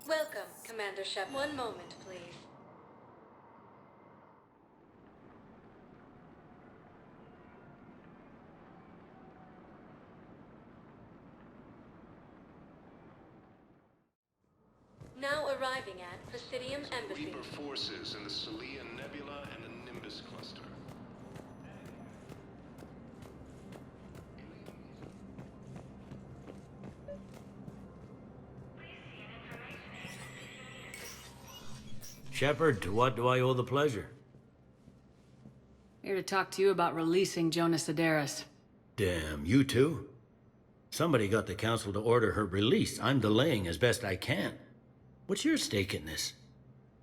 Welcome, Commander Shep. One moment, please. Now arriving at Presidium Embassy. Reaper forces in the Selenium Nebula and the Nimbus cluster. Shepard, to what do I owe the pleasure? Here to talk to you about releasing Jona Sederis. Damn, you too? Somebody got the council to order her release. I'm delaying as best I can. What's your stake in this?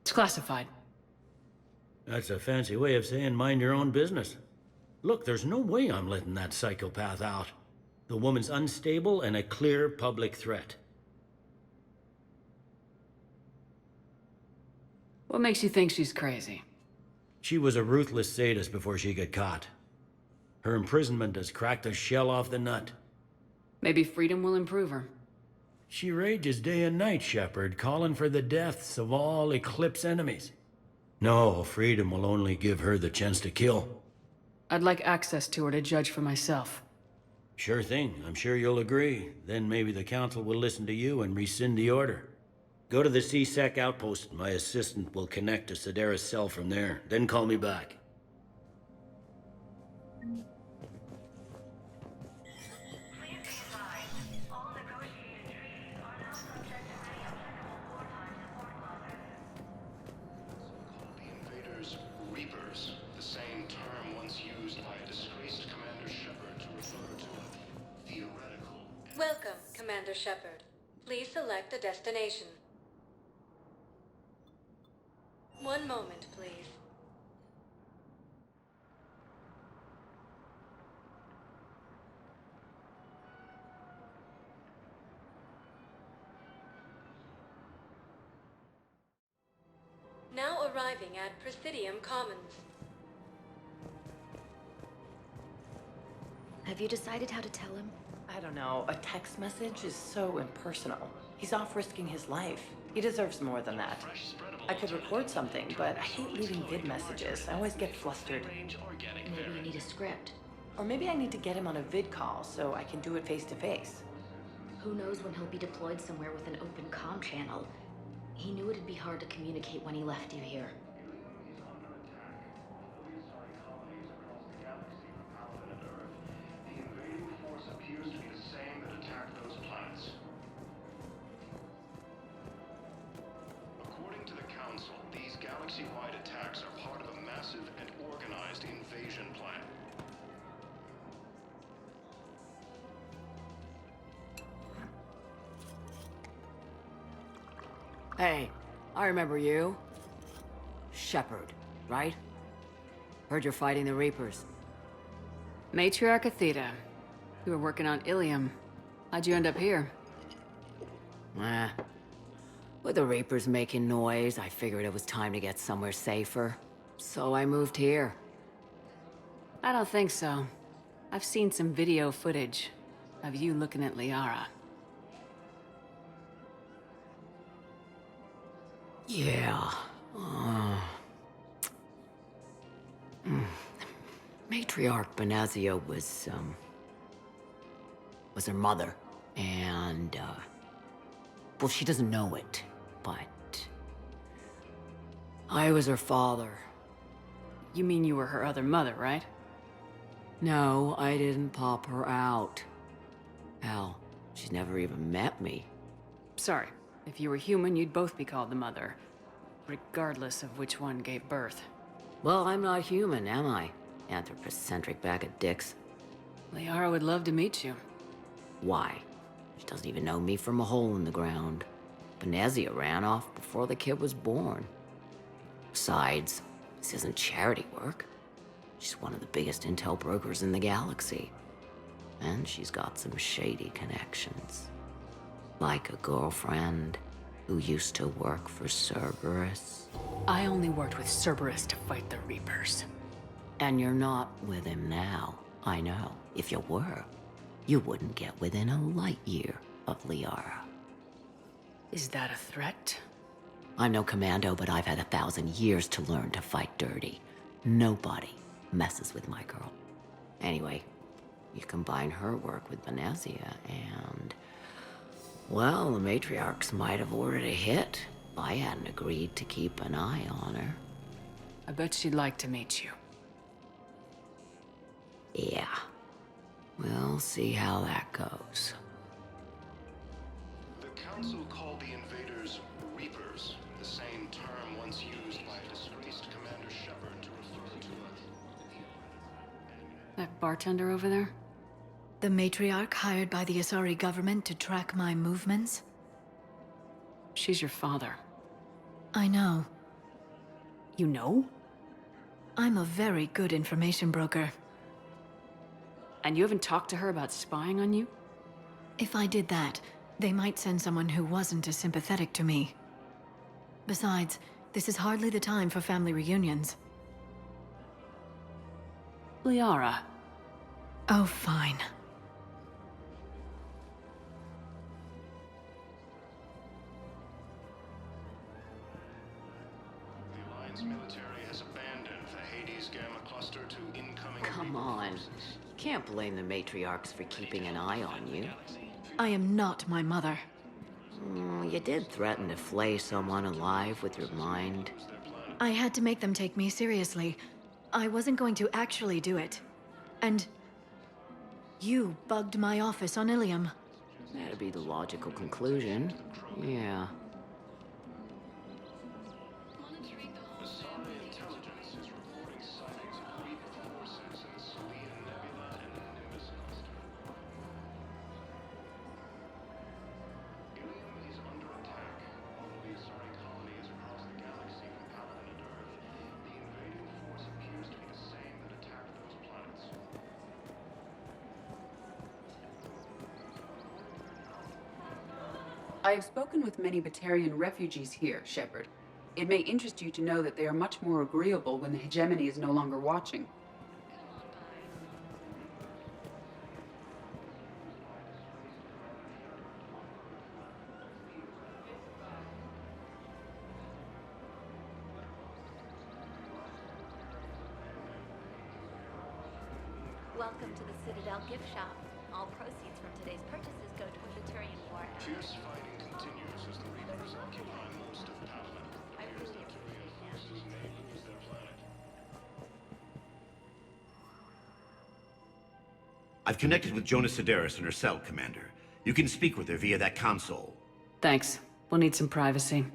It's classified. That's a fancy way of saying mind your own business. Look, there's no way I'm letting that psychopath out. The woman's unstable and a clear public threat. What makes you think she's crazy? She was a ruthless sadist before she got caught. Her imprisonment has cracked the shell off the nut. Maybe freedom will improve her. She rages day and night, Shepard, calling for the deaths of all Eclipse enemies. No, freedom will only give her the chance to kill. I'd like access to her to judge for myself. Sure thing, I'm sure you'll agree. Then maybe the council will listen to you and rescind the order. Go to the C-Sec outpost. My assistant will connect to Sederis' cell from there. Then call me back. The invaders, Reapers, the same term once used by a disgraced Commander Shepard to refer to a theoretical... Welcome, Commander Shepard. Please select a destination. One moment, please. Now arriving at Presidium Commons. Have you decided how to tell him? I don't know. A text message is so impersonal. He's off risking his life. He deserves more than that. I could record something, but I hate leaving vid messages. I always get flustered. Maybe you need a script. Or maybe I need to get him on a vid call so I can do it face to face. Who knows when he'll be deployed somewhere with an open comm channel. He knew it'd be hard to communicate when he left you here. The invading force appears to be the same that attacked those planets. According to the Council, these galaxy-wide attacks are part of a massive and organized invasion plan. Hey, I remember you. Shepard, right? Heard you're fighting the Reapers. Matriarch Aethyta. You were working on Ilium. How'd you end up here? With the Reapers making noise, I figured it was time to get somewhere safer. So I moved here. I don't think so. I've seen some video footage of you looking at Liara. Yeah. Matriarch Benazio was her mother. And, well, she doesn't know it, but I was her father. You mean you were her other mother, right? No, I didn't pop her out. Hell, she's never even met me. Sorry. If you were human, you'd both be called the mother. Regardless of which one gave birth. Well, I'm not human, am I? Anthropocentric bag of dicks. Liara would love to meet you. Why? She doesn't even know me from a hole in the ground. Benezia ran off before the kid was born. Besides, this isn't charity work. She's one of the biggest intel brokers in the galaxy. And she's got some shady connections. Like a girlfriend who used to work for Cerberus. I only worked with Cerberus to fight the Reapers. And you're not with him now. I know. If you were, you wouldn't get within a light year of Liara. Is that a threat? I'm no commando, but I've had 1,000 years to learn to fight dirty. Nobody messes with my girl. Anyway, you combine her work with Benezia and... well, the Matriarchs might have ordered a hit if I hadn't agreed to keep an eye on her. I bet she'd like to meet you. Yeah. We'll see how that goes. The Council called the invaders Reapers, the same term once used by a disgraced Commander Shepard to refer to That bartender over there? The matriarch hired by the Asari government to track my movements? She's your father. I know. You know? I'm a very good information broker. And you haven't talked to her about spying on you? If I did that, they might send someone who wasn't as sympathetic to me. Besides, this is hardly the time for family reunions. Liara. Oh, fine. The Alliance military has abandoned the Hades Gamma cluster to incoming... Come on. You can't blame the Matriarchs for keeping an eye on you. I am not my mother. You did threaten to flay someone alive with your mind. I had to make them take me seriously. I wasn't going to actually do it. And... you bugged my office on Ilium. That'd be the logical conclusion. Yeah. Asari intelligence is reporting sightings of Reaper forces in the Selene Nebula and Nimbus cluster. Ilium is under attack. Although the Asari colony is across the galaxy from Paladin and Earth, the invading force appears to be the same that attacked those planets. I have spoken with many Batarian refugees here, Shepard. It may interest you to know that they are much more agreeable when the hegemony is no longer watching. Welcome to the Citadel gift shop. All proceeds from today's purchases go toward the Turian war effort. Fierce fighting continues as the Reapers occupy most of Paladin. I Here's really the Turian forces may lose their planet. I've connected with Jona Sederis and her cell, Commander. You can speak with her via that console. Thanks. We'll need some privacy.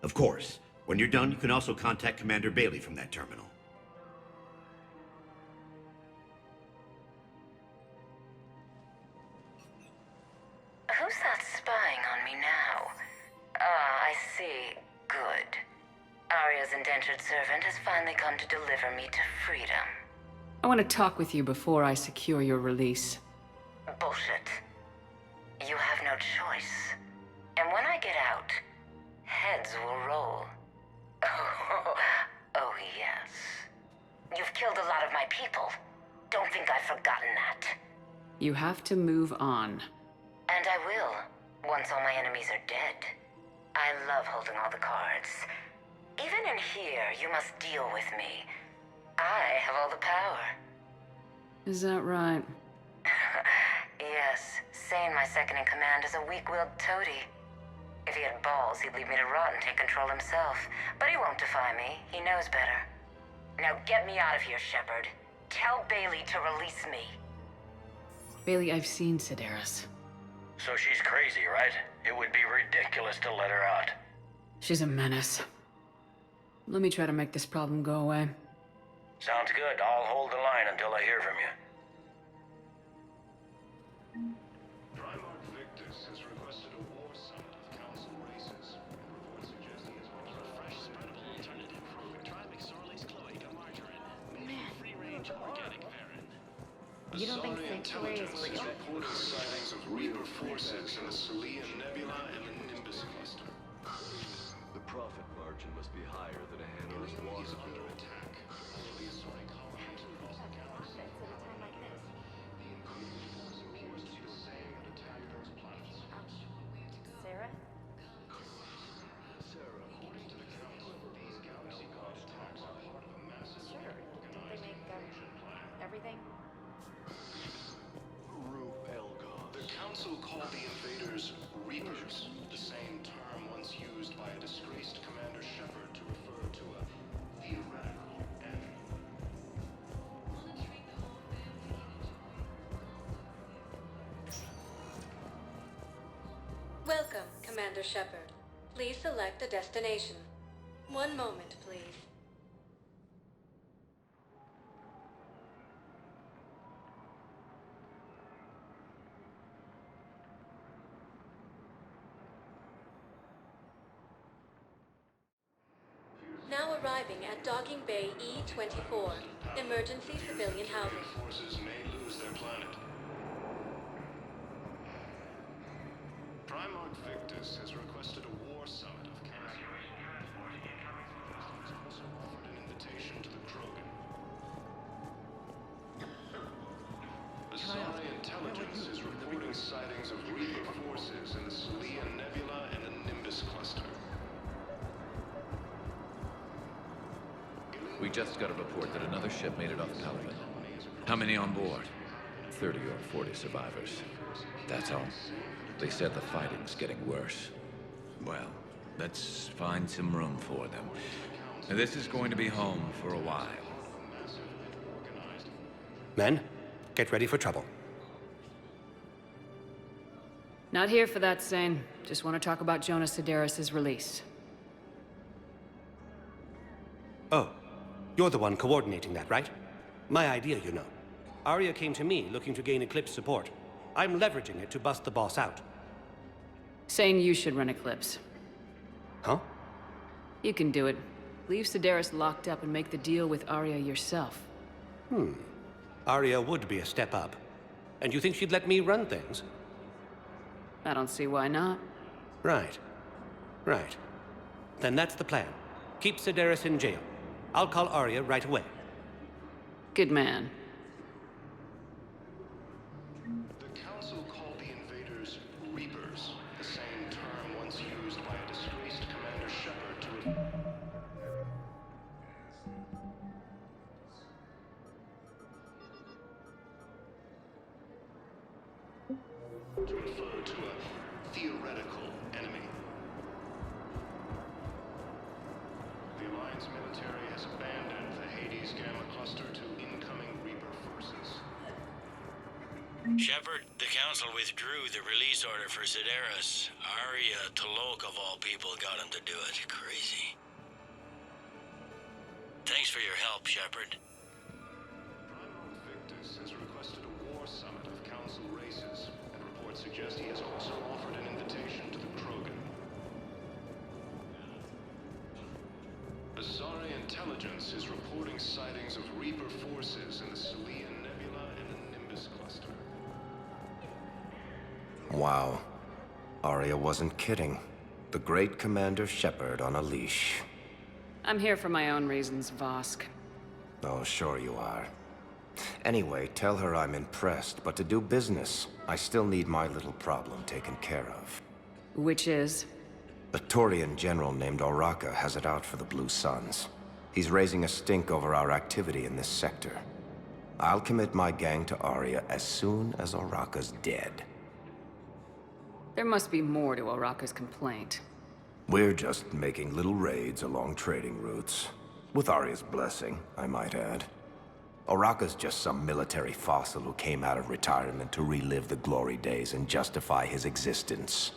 Of course. When you're done, you can also contact Commander Bailey from that terminal. Who's that spying on me now? Ah, I see. Good. Aria's indentured servant has finally come to deliver me to freedom. I want to talk with you before I secure your release. Bullshit. You have no choice. And when I get out, heads will roll. Oh, yes. You've killed a lot of my people. Don't think I've forgotten that. You have to move on. And I will, once all my enemies are dead. I love holding all the cards. Even in here, you must deal with me. I have all the power. Is that right? Yes, Sayn, my second-in-command, is a weak-willed toady. If he had balls, he'd leave me to rot and take control himself. But he won't defy me. He knows better. Now get me out of here, Shepard. Tell Bailey to release me. Bailey, I've seen Sederis. So she's crazy, right? It would be ridiculous to let her out. She's a menace. Let me try to make this problem go away. Sounds good. I'll hold the line until I hear from you. Primarch Victus You don't think Sanctuary is real? Reporting sightings of Reaper forces in the Celine Nebula and the Nimbus cluster. The profit margin must be higher than a handler's water bill. Sarah? Sure. Don't they make everything? The Council called the invaders Reapers, the same term once used by a disgraced Commander Shepard to refer to a theoretical enemy. Welcome, Commander Shepard. Please select a destination. One moment, please. Now arriving at Docking Bay E-24, emergency civilian housing. Forces may lose their planet. Primarch Victus has requested a war summit of Council. He's also offered an invitation to the Krogan. Aria intelligence is reporting sightings of Reaper forces in the Celine Nebula and the Nimbus cluster. We just got a report that another ship made it off Pelican. How many on board? 30 or 40 survivors. That's all. They said the fighting's getting worse. Well, let's find some room for them. This is going to be home for a while. Men, get ready for trouble. Not here for that, Sayn. Just want to talk about Jona Sederis' release. Oh, you're the one coordinating that, right? My idea, you know. Aria came to me looking to gain Eclipse support. I'm leveraging it to bust the boss out. Saying you should run Eclipse. Huh? You can do it. Leave Sederis locked up and make the deal with Aria yourself. Aria would be a step up. And you think she'd let me run things? I don't see why not. Right. Then that's the plan. Keep Sederis in jail. I'll call Aria right away. Good man. The Council called the invaders Reapers, the same term once used by a disgraced Commander Shepard to refer to a theoretical enemy. The Alliance military has abandoned the Hades Gamma cluster to incoming Reaper forces. Shepard, the Council withdrew the release order for Sederis. Aria Tolok, of all people, got him to do it. Crazy. Thanks for your help, Shepard. Primarch Victus has requested a war summit of Council races, and reports suggest he has also offered an invitation to the Krogan. Aria intelligence is reporting sightings of Reaper forces in the Celine Nebula and the Nimbus cluster. Wow. Aria wasn't kidding. The great Commander Shepard on a leash. I'm here for my own reasons, Vosque. Oh, sure you are. Anyway, tell her I'm impressed, but to do business, I still need my little problem taken care of. Which is? A Taurian general named Oraka has it out for the Blue Suns. He's raising a stink over our activity in this sector. I'll commit my gang to Aria as soon as Oraka's dead. There must be more to Oraka's complaint. We're just making little raids along trading routes. With Aria's blessing, I might add. Oraka's just some military fossil who came out of retirement to relive the glory days and justify his existence.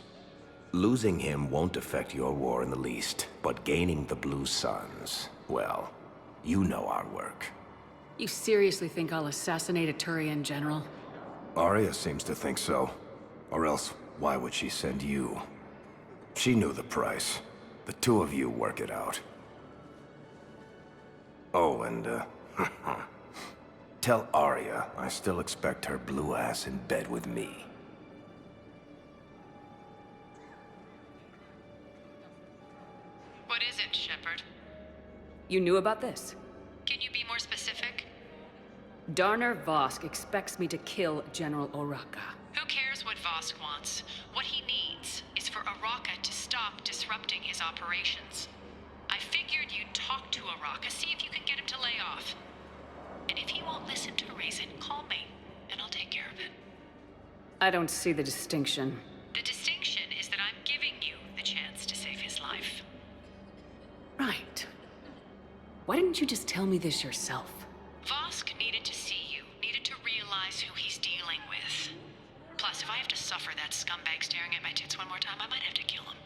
Losing him won't affect your war in the least, but gaining the Blue Suns, well, you know our work. You seriously think I'll assassinate a Turian general? Aria seems to think so. Or else, why would she send you? She knew the price. The two of you work it out. Oh, and, Tell Aria I still expect her blue ass in bed with me. What is it, Shepard? You knew about this? Can you be more specific? Darner Vosque expects me to kill General Oraka. Who cares what Vosque wants? What he needs is for Oraka to stop disrupting his operations. I figured you'd talk to Oraka, see if you can get him to lay off. And if he won't listen to reason, call me, and I'll take care of it. I don't see the distinction. The distinction is that I'm giving you the chance to save his life. Right. Why didn't you just tell me this yourself? Vosque needed to see you, needed to realize who he's dealing with. Plus, if I have to suffer that scumbag staring at my tits one more time, I might have to kill him.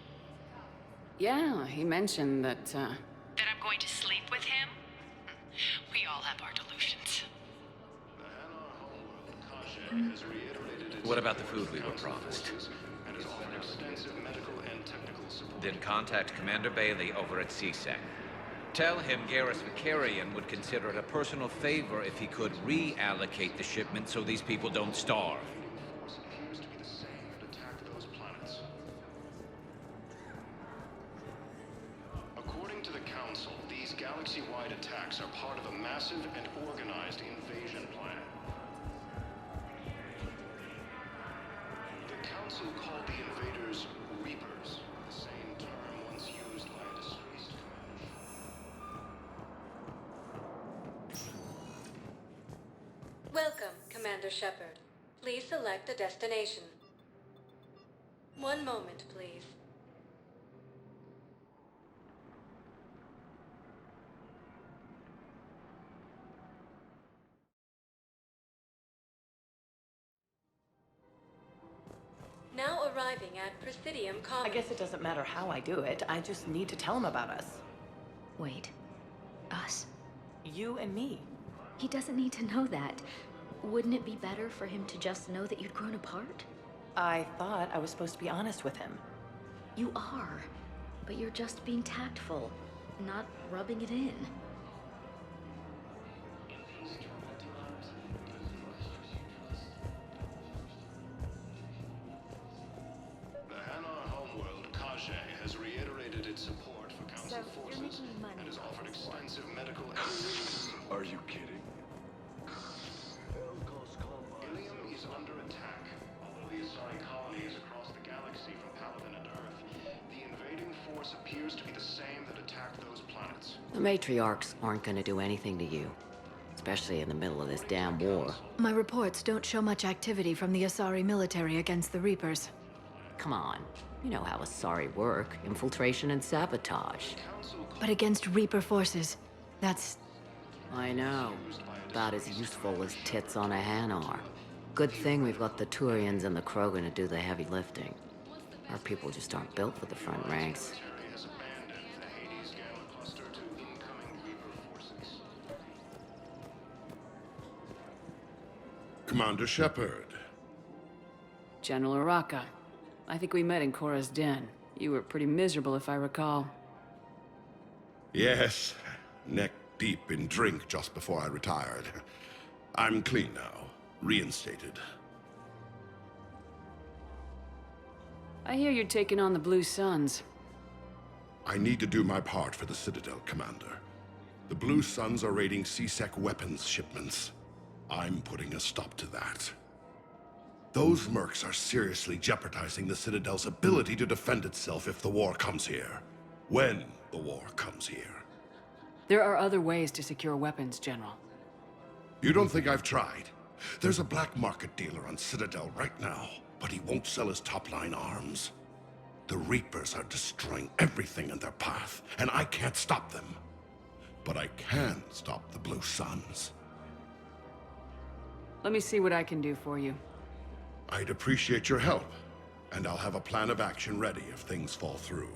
Yeah, he mentioned that, That I'm going to sleep with him? We all have our delusions. What about the food we were promised? Then contact Commander Bailey over at CSEC. Tell him Garrus would consider it a personal favor if he could reallocate the shipment so these people don't starve. According to the Council, these galaxy-wide attacks are part of a massive and organized invasion plan. The Council called the invaders Reapers, the same term once used by a disgraced Welcome, Commander Shepard. Please select a destination. One moment, please. Now arriving at Presidium Commons. I guess it doesn't matter how I do it. I just need to tell him about us. Wait. Us? You and me. He doesn't need to know that. Wouldn't it be better for him to just know that you'd grown apart? I thought I was supposed to be honest with him. You are. But you're just being tactful, not rubbing it in. has reiterated its support for Council forces and has offered extensive medical aid. Are you kidding? Ilium is under attack. Although the Asari colony is across the galaxy from Paladin and Earth, the invading force appears to be the same that attacked those planets. The Matriarchs aren't gonna do anything to you. Especially in the middle of this damn war. My reports don't show much activity from the Asari military against the Reapers. Come on. You know how Asari work. Infiltration and sabotage. But against Reaper forces, that's... I know. About as useful as tits on a hen are. Good thing we've got the Turians and the Krogan to do the heavy lifting. Our people just aren't built for the front ranks. Commander Shepard. General Oraka. I think we met in Korra's den. You were pretty miserable, if I recall. Yes, neck deep in drink just before I retired. I'm clean now, reinstated. I hear you're taking on the Blue Suns. I need to do my part for the Citadel, Commander. The Blue Suns are raiding CSEC weapons shipments. I'm putting a stop to that. Those Mercs are seriously jeopardizing the Citadel's ability to defend itself if the war comes here. When the war comes here. There are other ways to secure weapons, General. You don't think I've tried? There's a black market dealer on Citadel right now, but he won't sell his top-line arms. The Reapers are destroying everything in their path, and I can't stop them. But I can stop the Blue Suns. Let me see what I can do for you. I'd appreciate your help, and I'll have a plan of action ready if things fall through.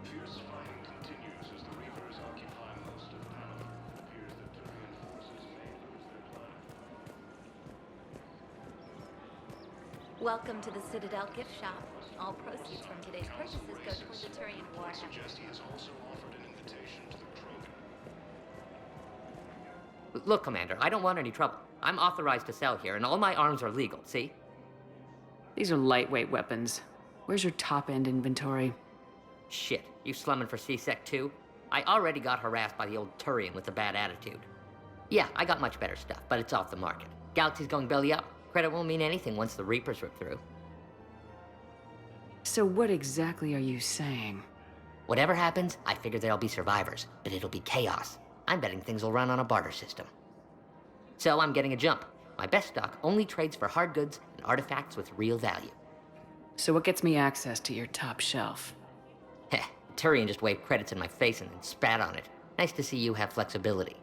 Fierce fighting continues as the Reapers occupy most of Paladin. It appears that Turian forces may lose their planet. Welcome to the Citadel gift shop. All proceeds from today's purchases go towards the Turian war. I suggest he has also offered an invitation to the Krogan. Look, Commander, I don't want any trouble. I'm authorized to sell here, and all my arms are legal, see? These are lightweight weapons. Where's your top-end inventory? Shit, you slumming for C-Sec too? I already got harassed by the old Turian with a bad attitude. Yeah, I got much better stuff, but it's off the market. Galaxy's going belly up. Credit won't mean anything once the Reapers rip through. So what exactly are you saying? Whatever happens, I figure there'll be survivors, but it'll be chaos. I'm betting things will run on a barter system. So I'm getting a jump. My best stock only trades for hard goods and artifacts with real value. So what gets me access to your top shelf? Heh, Turian just waved credits in my face and then spat on it. Nice to see you have flexibility.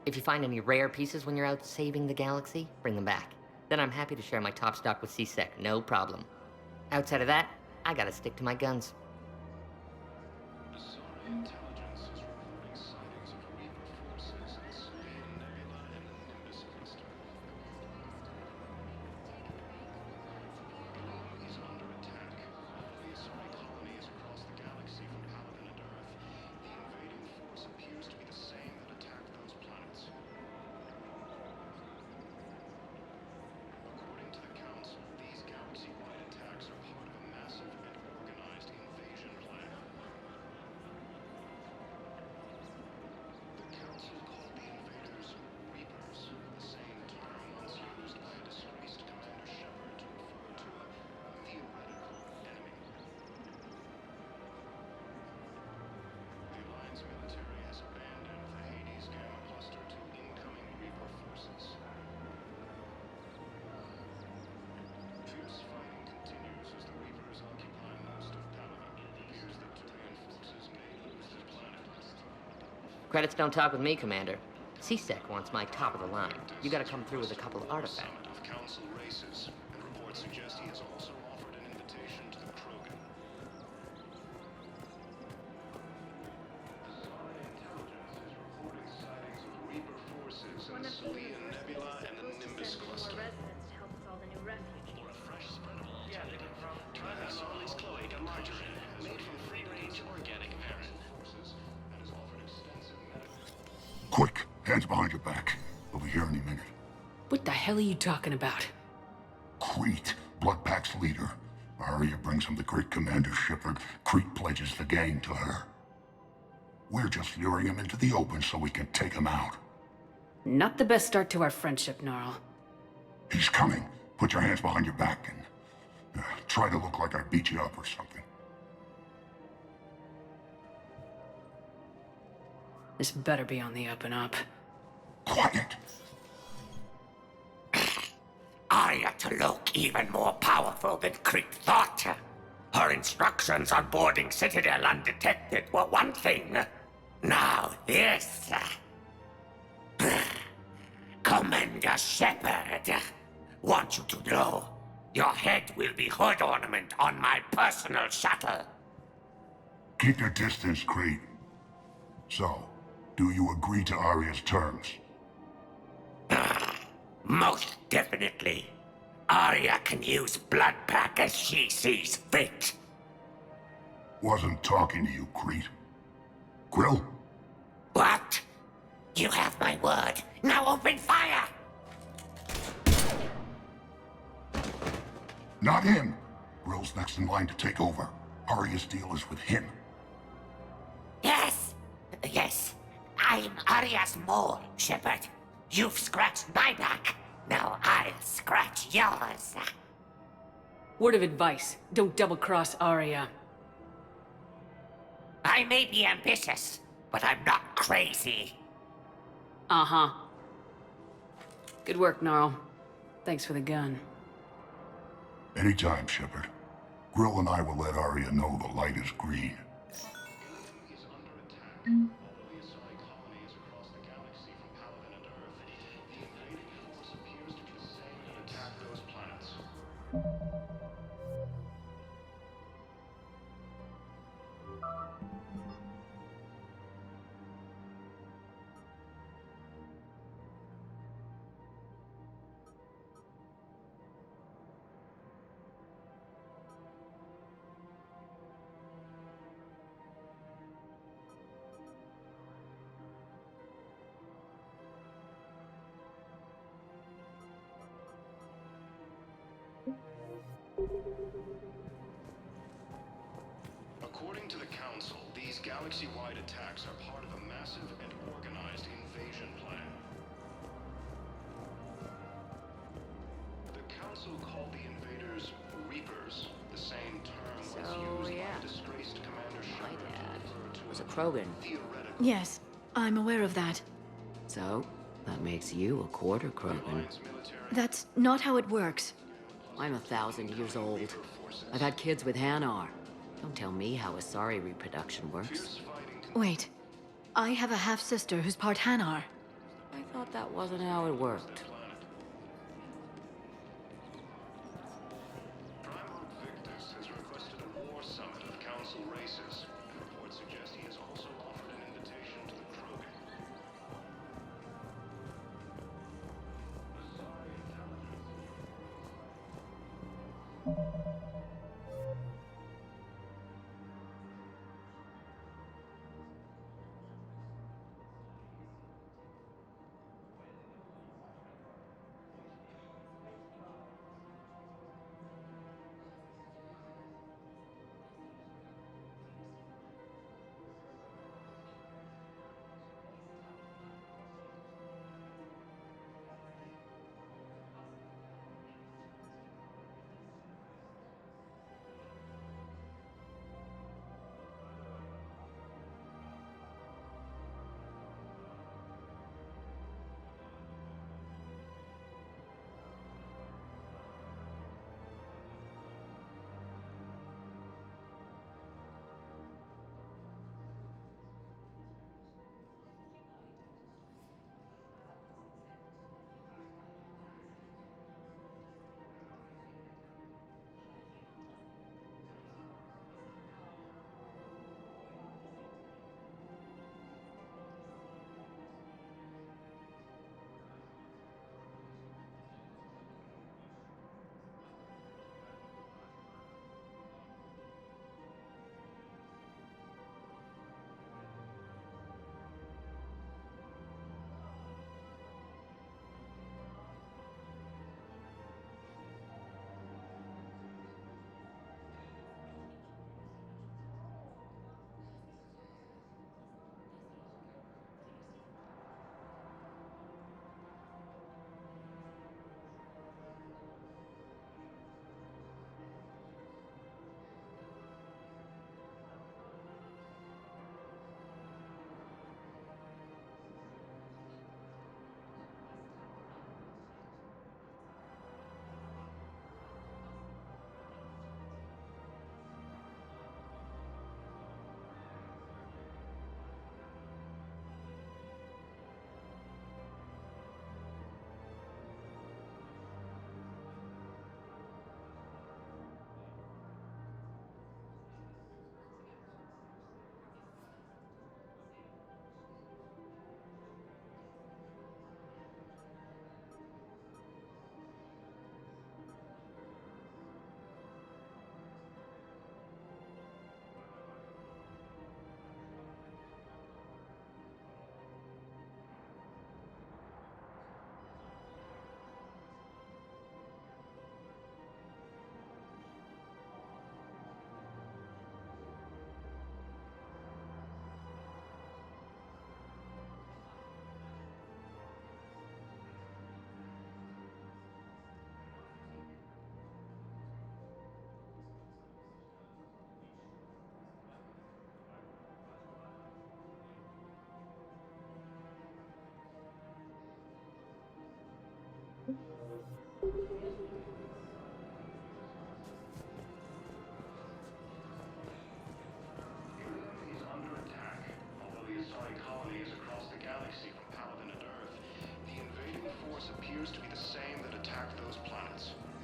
If you find any rare pieces when you're out saving the galaxy, bring them back. Then I'm happy to share my top stock with C-Sec, no problem. Outside of that, I gotta stick to my guns. Credits don't talk with me, Commander. C-Sec wants my top of the line. You gotta come through with a couple of artifacts. Of council races, and reports suggest he has also offered an invitation to the Krogan. Intelligence is reporting sightings of Reaper forces in the Salian Nebula and the Nimbus cluster. Or a fresh spread of alternative. Solly's cloak and margarine, made from free-range organic parent. Quick, hands behind your back. We'll be here any minute. What the hell are you talking about? Crete, Blood Pack's leader. Aria brings him the great Commander Shepard. Crete pledges the gang to her. We're just luring him into the open so we can take him out. Not the best start to our friendship, Gnarl. He's coming. Put your hands behind your back and try to look like I beat you up or something. This better be on the up and up. Quiet! Aria to look even more powerful than Crete thought. Her instructions on boarding Citadel undetected were one thing. Now this. Commander Shepard, want you to know, your head will be hood ornament on my personal shuttle. Keep your distance, Crete. So, do you agree to Aria's terms? Most definitely. Aria can use Blood Pack as she sees fit. Wasn't talking to you, Crete. Grill? What? You have my word. Now open fire! Not him. Grill's next in line to take over. Aria's deal is with him. Yes. Yes. I'm Aria's mole, Shepard. You've scratched my back. Now I'll scratch yours. Word of advice, don't double-cross Aria. I may be ambitious, but I'm not crazy. Uh-huh. Good work, Gnarl. Thanks for the gun. Anytime, Shepard. Grill and I will let Aria know the light is green. According to the Council, these galaxy-wide attacks are part of a massive and organized invasion plan. The Council called the invaders Reapers, the same term was used by disgraced Commander Shepard to refer to Was a Krogan. Yes, I'm aware of that. So, that makes you a quarter Krogan. That's not how it works. I'm 1,000 years old. I've had kids with Hanar. Don't tell me how Asari reproduction works. Wait, I have a half-sister who's part Hanar. I thought that wasn't how it worked. Victus has requested a war summit of Council races. Reports suggest he has also offered an invitation to the Krogan.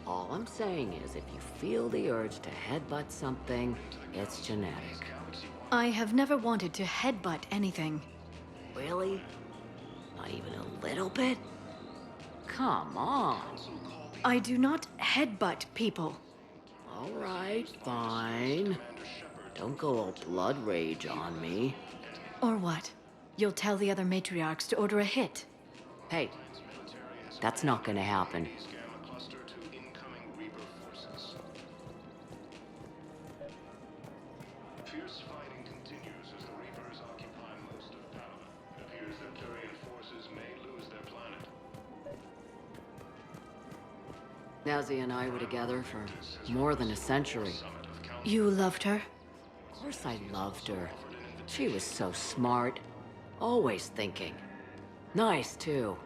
All I'm saying is, if you feel the urge to headbutt something, it's genetic. I have never wanted to headbutt anything. Really? Not even a little bit? Come on. I do not headbutt people. All right, fine. Don't go all blood rage on me. Or what? You'll tell the other matriarchs to order a hit. Hey, that's not gonna happen. Fierce fighting continues as the Reapers occupy most of Palaven. It appears that Turian forces may lose their planet. Nazi and I were together for more than a century. You loved her? Of course I loved her. She was so smart. Always thinking. Nice, too.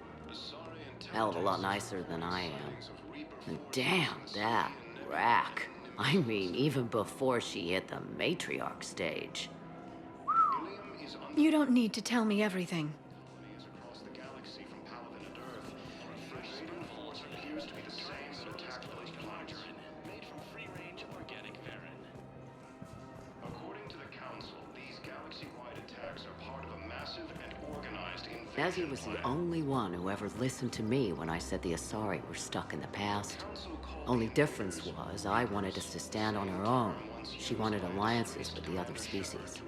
Hell of a lot nicer than I am. And damn, that rack. I mean, even before she hit the Matriarch stage. You don't need to tell me everything. Nazi was the only one who ever listened to me when I said the Asari were stuck in the past. Only difference was I wanted us to stand on our own. She wanted alliances with the other species.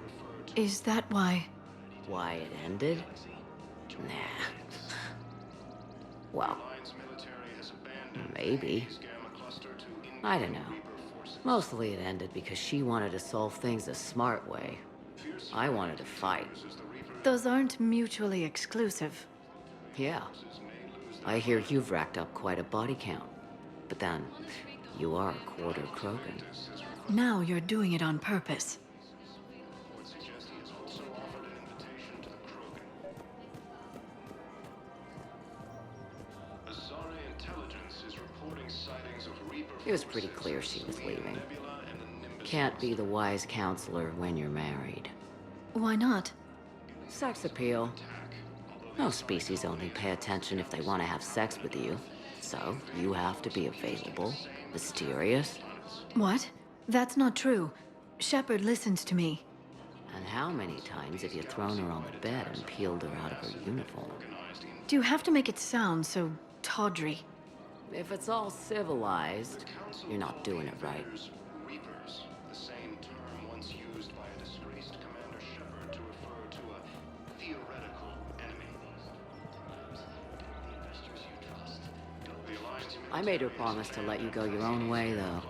Is that why? Why it ended? Nah. Well, maybe. I don't know. Mostly it ended because she wanted to solve things a smart way. I wanted to fight. Those aren't mutually exclusive. Yeah. I hear you've racked up quite a body count. But then, you are a quarter Krogan. Now you're doing it on purpose. It was pretty clear she was leaving. Can't be the wise counselor when you're married. Why not? Sex appeal. Most species only pay attention if they want to have sex with you. So, you have to be available, mysterious. What? That's not true. Shepard listens to me. And how many times have you thrown her on the bed and peeled her out of her uniform? Do you have to make it sound so tawdry? If it's all civilized, you're not doing it right. Reapers, the same term once used by a disgraced Commander Shepard to refer to a theoretical enemy. I made her promise to let you go your own way, though.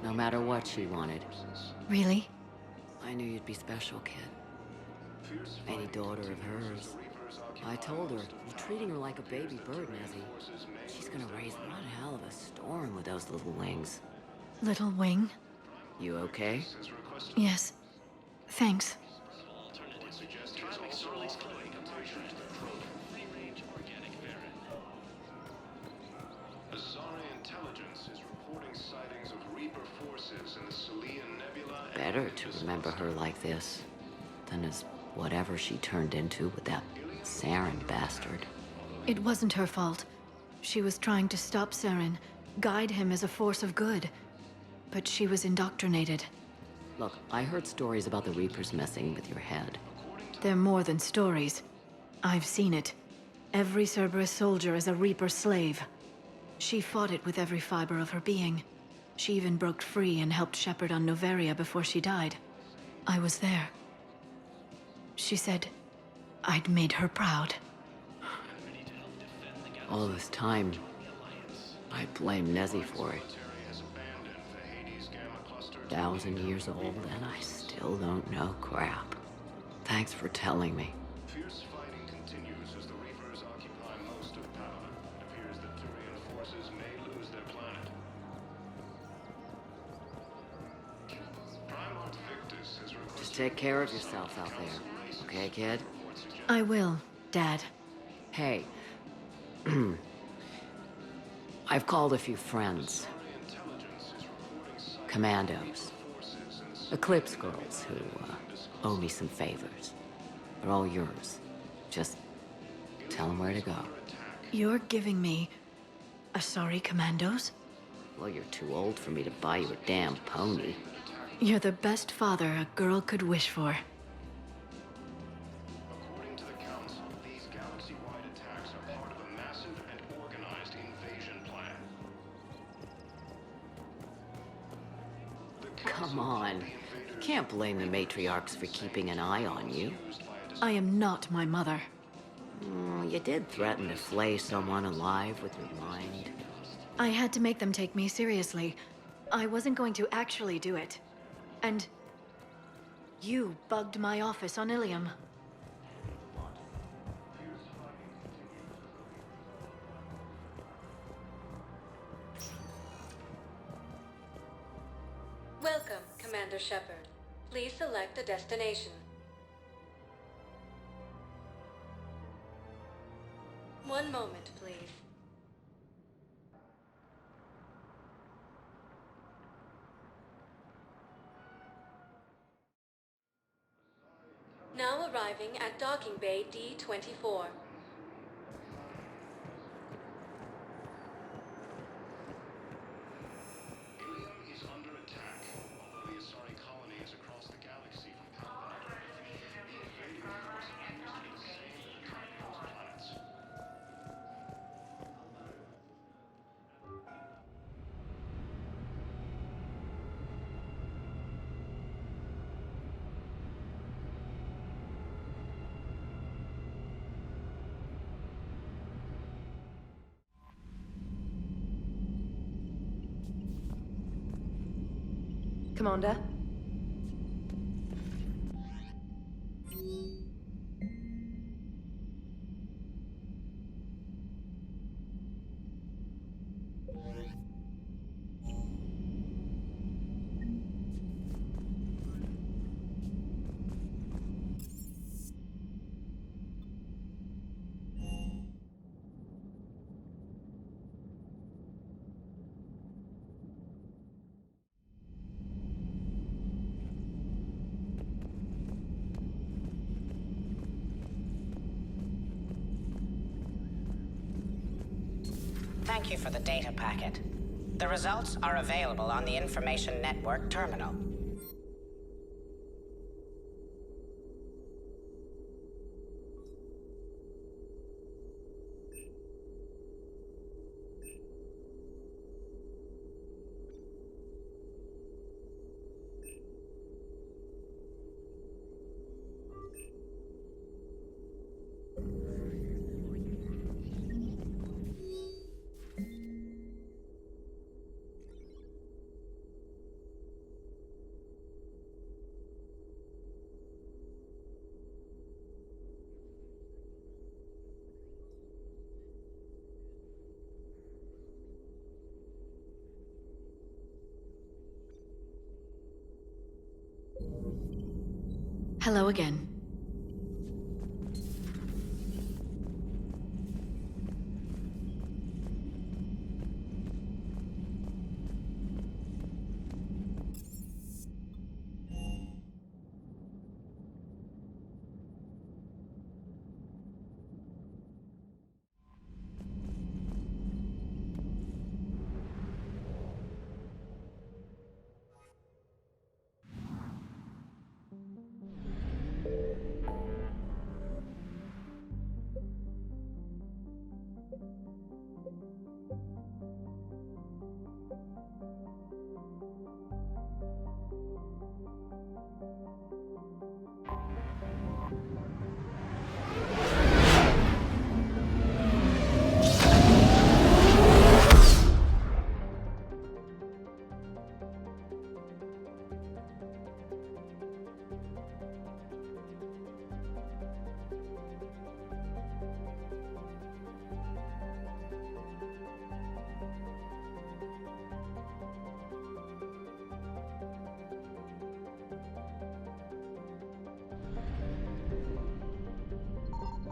No matter what she wanted. Really? I knew you'd be special, kid. Any daughter of hers. I told her, you're treating her like a baby bird, Nazi. She's gonna raise one hell of a storm with those little wings. Little wing? You okay? Yes. Thanks. Better to remember her like this than as whatever she turned into with that Sayn bastard. It wasn't her fault. She was trying to stop Sayn, guide him as a force of good. But she was indoctrinated. Look, I heard stories about the Reapers messing with your head. They're more than stories. I've seen it. Every Cerberus soldier is a Reaper slave. She fought it with every fiber of her being. She even broke free and helped Shepard on Noveria before she died. I was there. She said I'd made her proud. All this time, I blame Nezzy for it. 1,000 years old and I still don't know crap. Thanks for telling me. Fierce fighting continues as the Reapers occupy most of Palaven. It appears that Turian forces may lose their planet. Primarch Victus has requested... Just take care of yourself out there, okay, kid? I will, Dad. Hey. I've called a few friends. Commandos. Eclipse girls who owe me some favors. They're all yours. Just tell them where to go. You're giving me Asari commandos? Well, you're too old for me to buy you a damn pony. You're the best father a girl could wish for. According to the Council, these galaxy-wide attacks are part of a massive and organized invasion plan. Come on. You can't blame the matriarchs for keeping an eye on you. I am not my mother. You did threaten to flay someone alive with your mind. I had to make them take me seriously. I wasn't going to actually do it. And You bugged my office on Ilium. Welcome, Commander Shepard. Please select a destination. One moment, please. Now arriving at Docking Bay D-24. Commander? Thank you for the data packet. The results are available on the Information Network terminal. Hello again.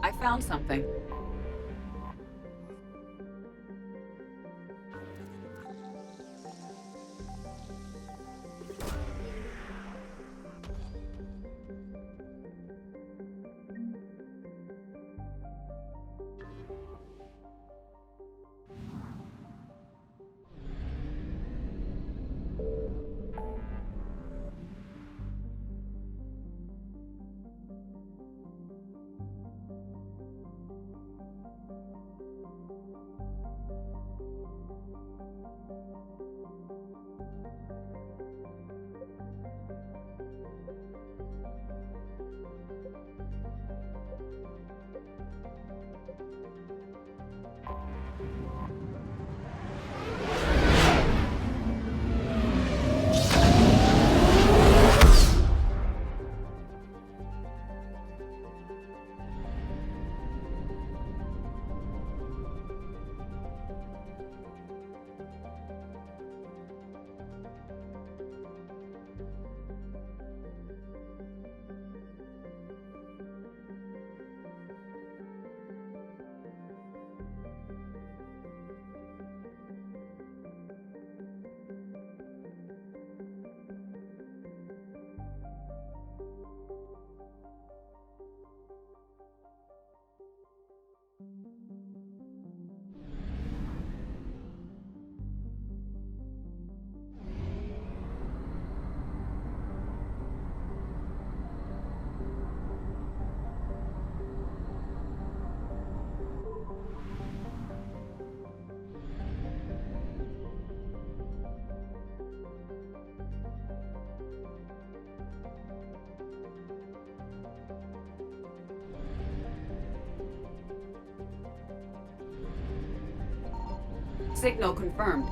I found something. Signal confirmed.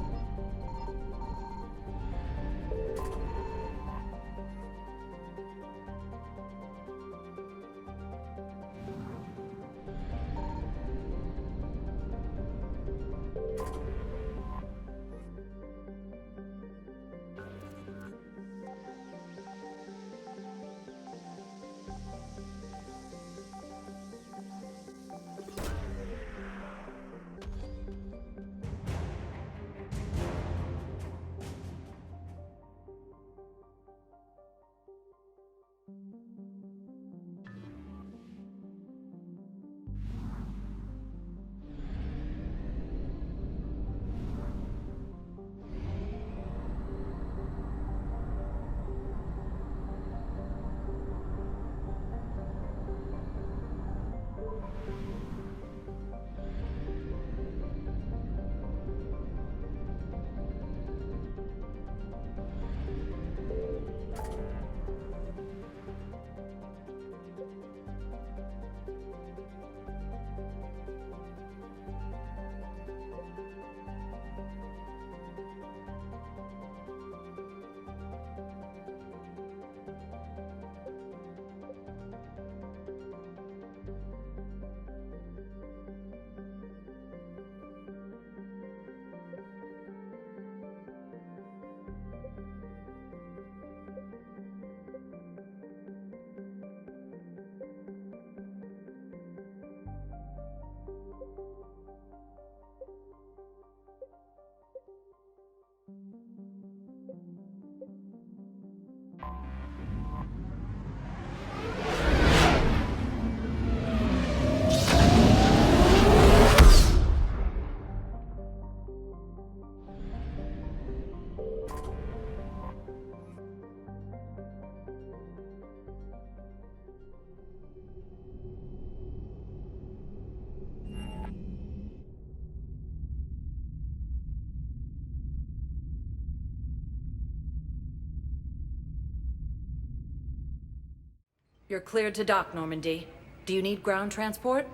You're cleared to dock, Normandy. Do you need ground transport?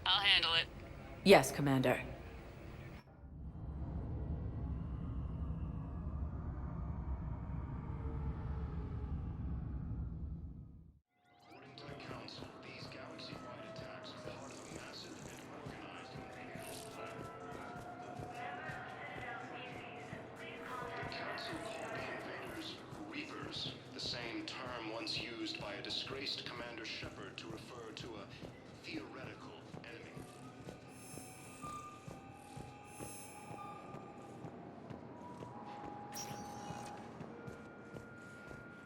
I'll handle it. Yes, Commander. According to the Council, these galaxy-wide attacks are part of a massive and organized imperialist plan. The Council called the invaders Reapers, the same term once used by a disgraced Commander Shepard to refer to a theoretical enemy.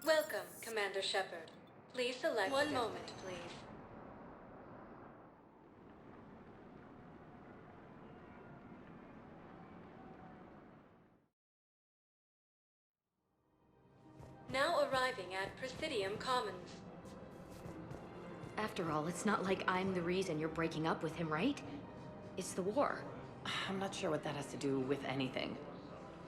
Welcome, Commander Shepard. Please select one moment, please. Now arriving at Presidium Commons. After all, it's not like I'm the reason you're breaking up with him, right? It's the war. I'm not sure what that has to do with anything.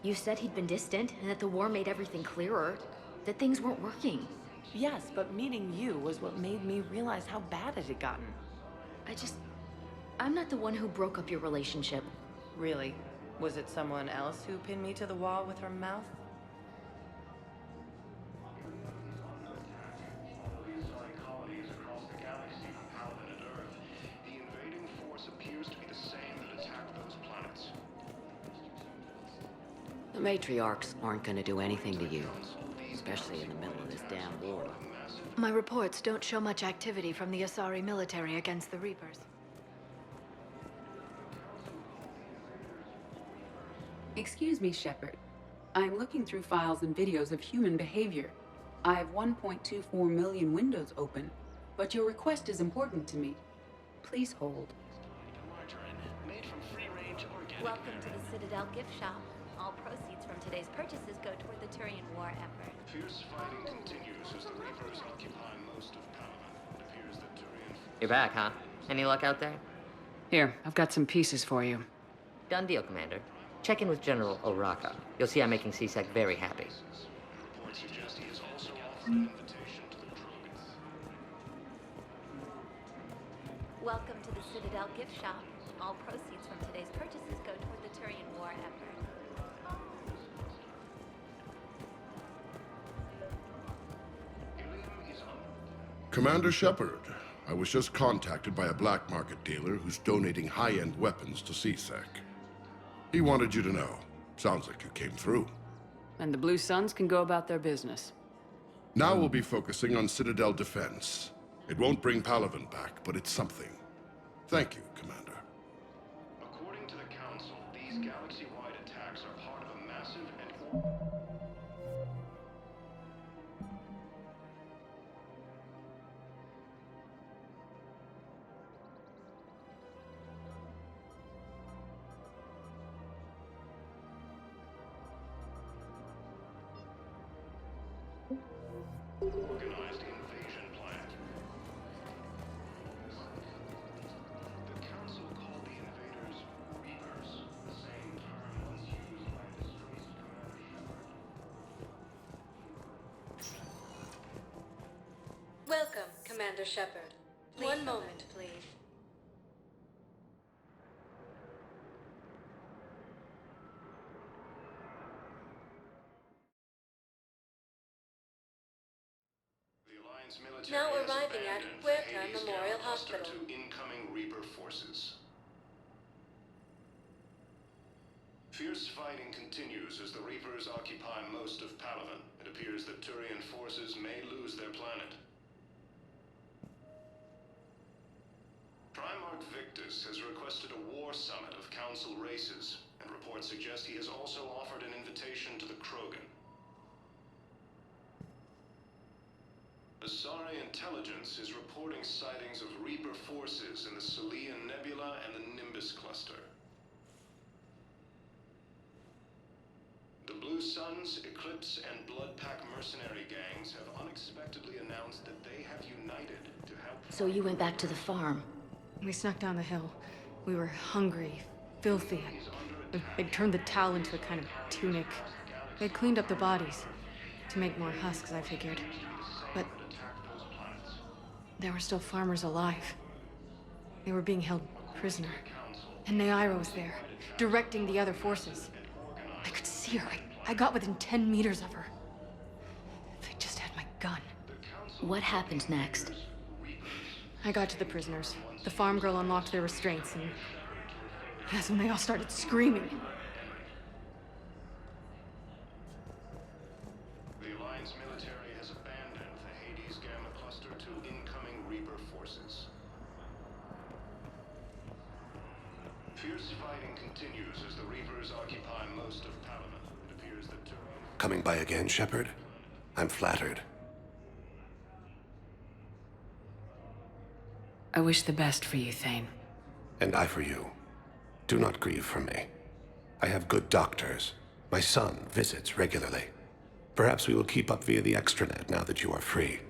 You said he'd been distant, and that the war made everything clearer. That things weren't working. Yes, but meeting you was what made me realize how bad it had gotten. I'm not the one who broke up your relationship. Really? Was it someone else who pinned me to the wall with her mouth? Colonies across the galaxy from Paladin and Earth. The invading force appears to be the same that attacked those planets. The Matriarchs aren't gonna do anything to you, especially in the middle of this damn war. My reports don't show much activity from the Asari military against the Reapers. Excuse me, Shepard. I'm looking through files and videos of human behavior. I have 1.24 million windows open, but your request is important to me. Please hold. Welcome to the Citadel gift shop. All proceeds from today's purchases go toward the Turian war effort. Fierce fighting continues as the Reapers occupy most of Paladin. It appears that Turian... You're back, huh? Any luck out there? Here, I've got some pieces for you. Done deal, Commander. Check in with General Oraka. You'll see I'm making C-Sec very happy. Reports suggest he has also offered an invitation to the Krogan. Welcome to the Citadel gift shop. All proceeds from today's purchases go toward the Turian war effort. Commander Shepard, I was just contacted by a black market dealer who's donating high-end weapons to CSEC. He wanted you to know. Sounds like you came through. And the Blue Suns can go about their business. Now we'll be focusing on Citadel defense. It won't bring Palaven back, but it's something. Thank you, Commander. According to the Council, these galaxy-wide attacks are part of a massive and... organized invasion plan. The Council called the invaders Reapers, the same term once used by disgraced Commander Shepard. Welcome, Commander Shepard. One moment, please. Now arriving at Oraka Memorial Hospital. To incoming Reaper forces. Fierce fighting continues as the Reapers occupy most of Palaven. It appears that Turian forces may lose their planet. Primarch Victus has requested a war summit of Council races, and reports suggest he has also offered an invitation to the Krogan. Asari intelligence is reporting sightings of Reaper forces in the Salian Nebula and the Nimbus cluster. The Blue Suns, Eclipse, and Bloodpack mercenary gangs have unexpectedly announced that they have united to help... So you went back to the farm? We snuck down the hill. We were hungry, filthy. They'd turned the towel into a kind of tunic. They'd cleaned up the bodies to make more husks, I figured. But there were still farmers alive. They were being held prisoner. And Naira was there, directing the other forces. I could see her. I got within 10 meters of her. If I just had my gun. What happened next? I got to the prisoners. The farm girl unlocked their restraints, and that's when they all started screaming. The Alliance military has abandoned the Hades Gamma cluster to incoming Reaper forces. Fierce fighting continues as the Reapers occupy most of Palaven. It appears that Turian... Coming by again, Shepard? I'm flattered. I wish the best for you, Sayn. And I for you. Do not grieve for me. I have good doctors. My son visits regularly. Perhaps we will keep up via the extranet now that you are free.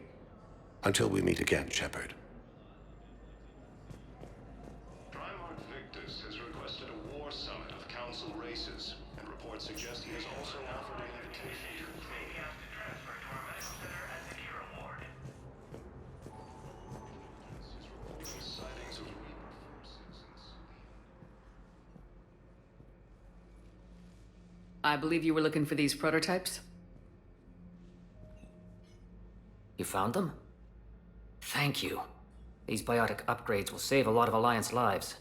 Until we meet again, Shepard. Primarch Victus has requested a war summit of Council races, and reports suggest he has also offered an invitation to the Krogan. Sightings of Reaper forces in the... I believe you were looking for these prototypes? You found them? Thank you. These biotic upgrades will save a lot of Alliance lives.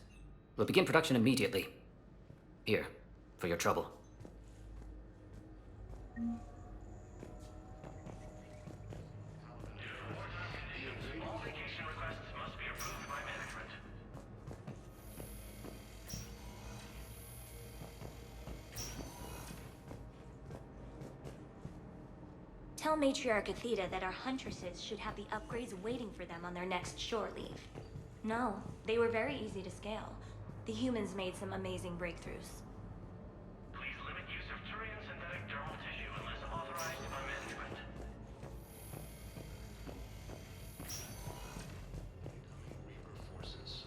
We'll begin production immediately. Here, for your trouble. Tell Matriarch Aethyta that our huntresses should have the upgrades waiting for them on their next shore leave. No, they were very easy to scale. The humans made some amazing breakthroughs. Please limit use of Turian synthetic dermal tissue unless authorized by management. Reaper forces.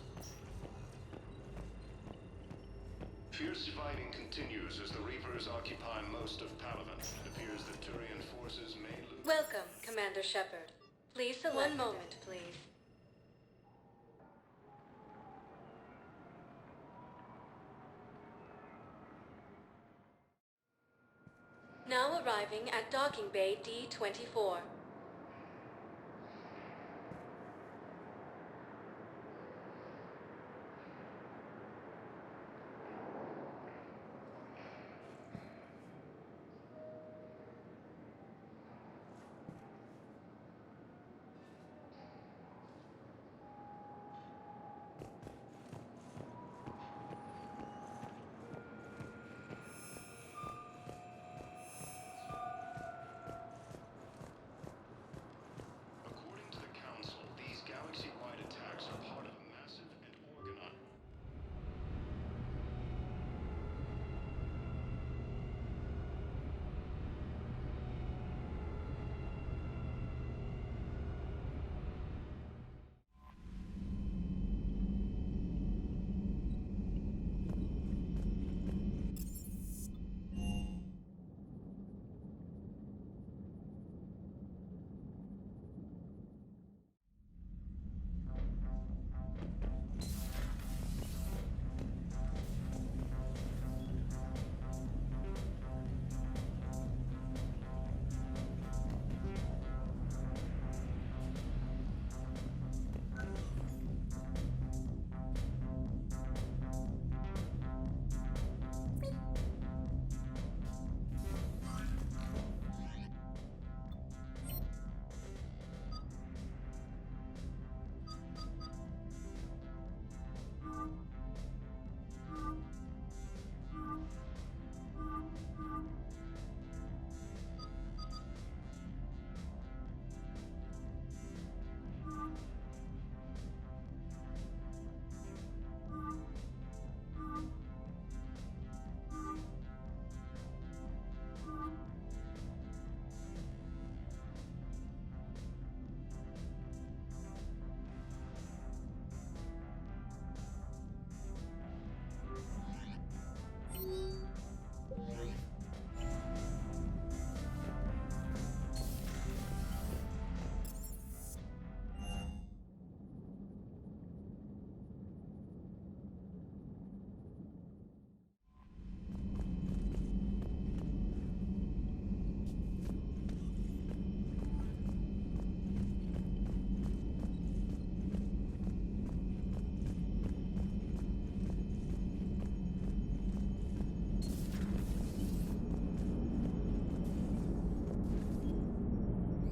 Fierce fighting continues as the Reapers occupy most of Palaven. It appears that Turian forces may lose... Welcome, Commander Shepard. Please select... One moment, please. Now arriving at docking bay D-24. According to the Council, these galaxy-wide attacks are part of a massive and organized...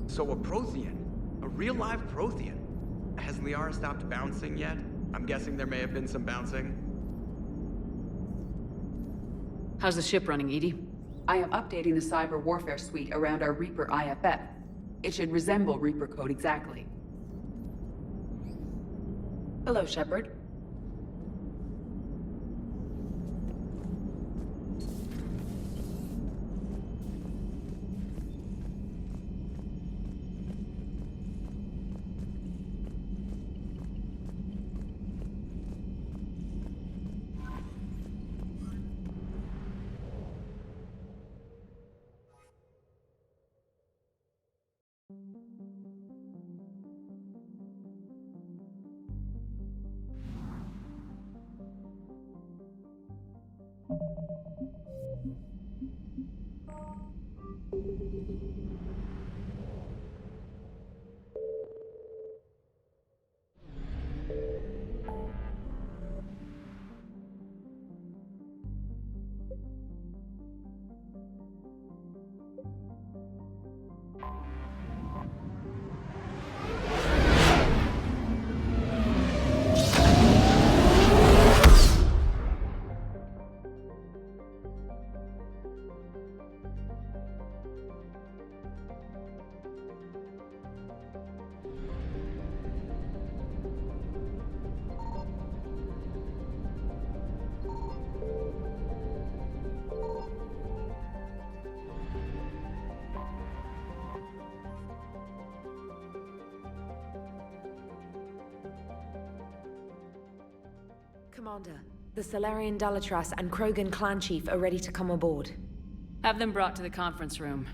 So a Prothean? A real live Prothean? Has Liara stopped bouncing yet? I'm guessing there may have been some bouncing. How's the ship running, Edie? I am updating the cyber warfare suite around our Reaper IFF. It should resemble Reaper code exactly. Hello, Shepard. Commander, the Salarian Dalatras and Krogan clan chief are ready to come aboard. Have them brought to the conference room.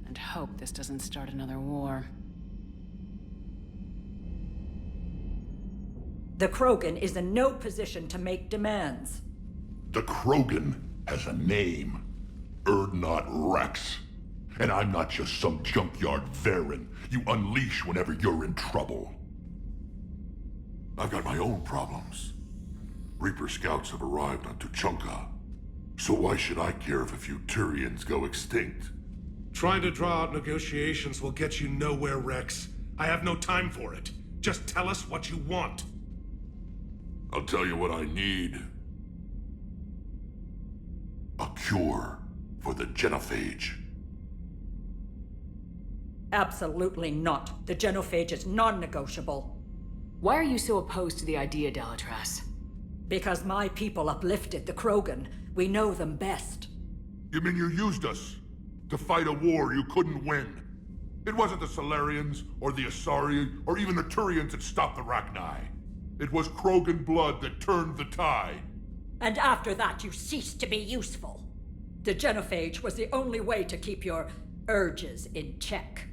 And hope this doesn't start another war. The Krogan is in no position to make demands. The Krogan? has a name. Urdnot Wrex. And I'm not just some junkyard Varen you unleash whenever you're in trouble. I've got my own problems. Reaper scouts have arrived on Tuchanka. So why should I care if a few Turians go extinct? Trying to draw out negotiations will get you nowhere, Wrex. I have no time for it. Just tell us what you want. I'll tell you what I need. A cure for the Genophage. Absolutely not. The Genophage is non-negotiable. Why are you so opposed to the idea, Dalatras? Because my people uplifted the Krogan. We know them best. You mean you used us to fight a war you couldn't win? It wasn't the Salarians, or the Asari, or even the Turians that stopped the Rachni. It was Krogan blood that turned the tide. And after that, you ceased to be useful. The Genophage was the only way to keep your urges in check.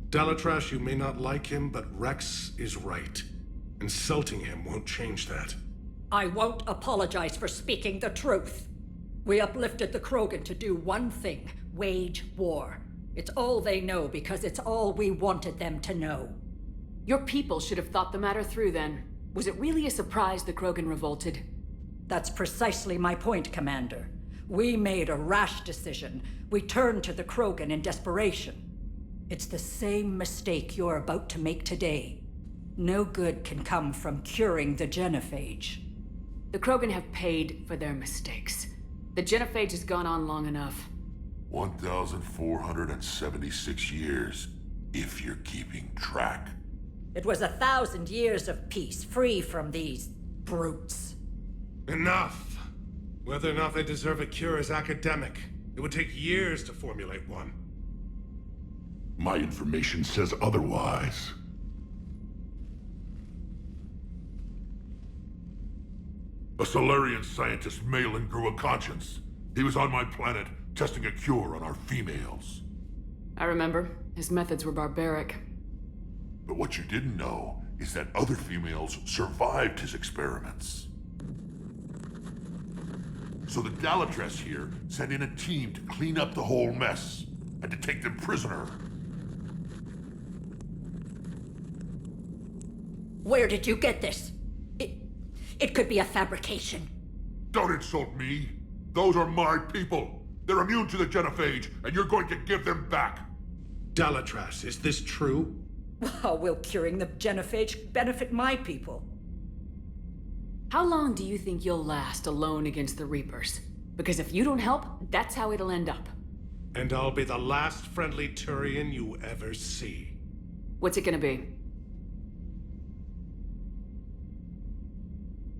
Dalatras, you may not like him, but Wrex is right. Insulting him won't change that. I won't apologize for speaking the truth. We uplifted the Krogan to do one thing: wage war. It's all they know because it's all we wanted them to know. Your people should have thought the matter through then. Was it really a surprise the Krogan revolted? That's precisely my point, Commander. We made a rash decision. We turned to the Krogan in desperation. It's the same mistake you're about to make today. No good can come from curing the Genophage. The Krogan have paid for their mistakes. The Genophage has gone on long enough. 1,476 years, if you're keeping track. It was 1,000 years of peace, free from these brutes. Enough! Whether or not they deserve a cure is academic. It would take years to formulate one. My information says otherwise. A Solarian scientist, Malin, grew a conscience. He was on my planet, testing a cure on our females. I remember. His methods were barbaric. But what you didn't know is that other females survived his experiments. So the Dalatras here sent in a team to clean up the whole mess, and to take them prisoner. Where did you get this? It could be a fabrication. Don't insult me. Those are my people. They're immune to the Genophage, and you're going to give them back. Dalatras, is this true? How will curing the Genophage benefit my people? How long do you think you'll last alone against the Reapers? Because if you don't help, that's how it'll end up. And I'll be the last friendly Turian you ever see. What's it gonna be?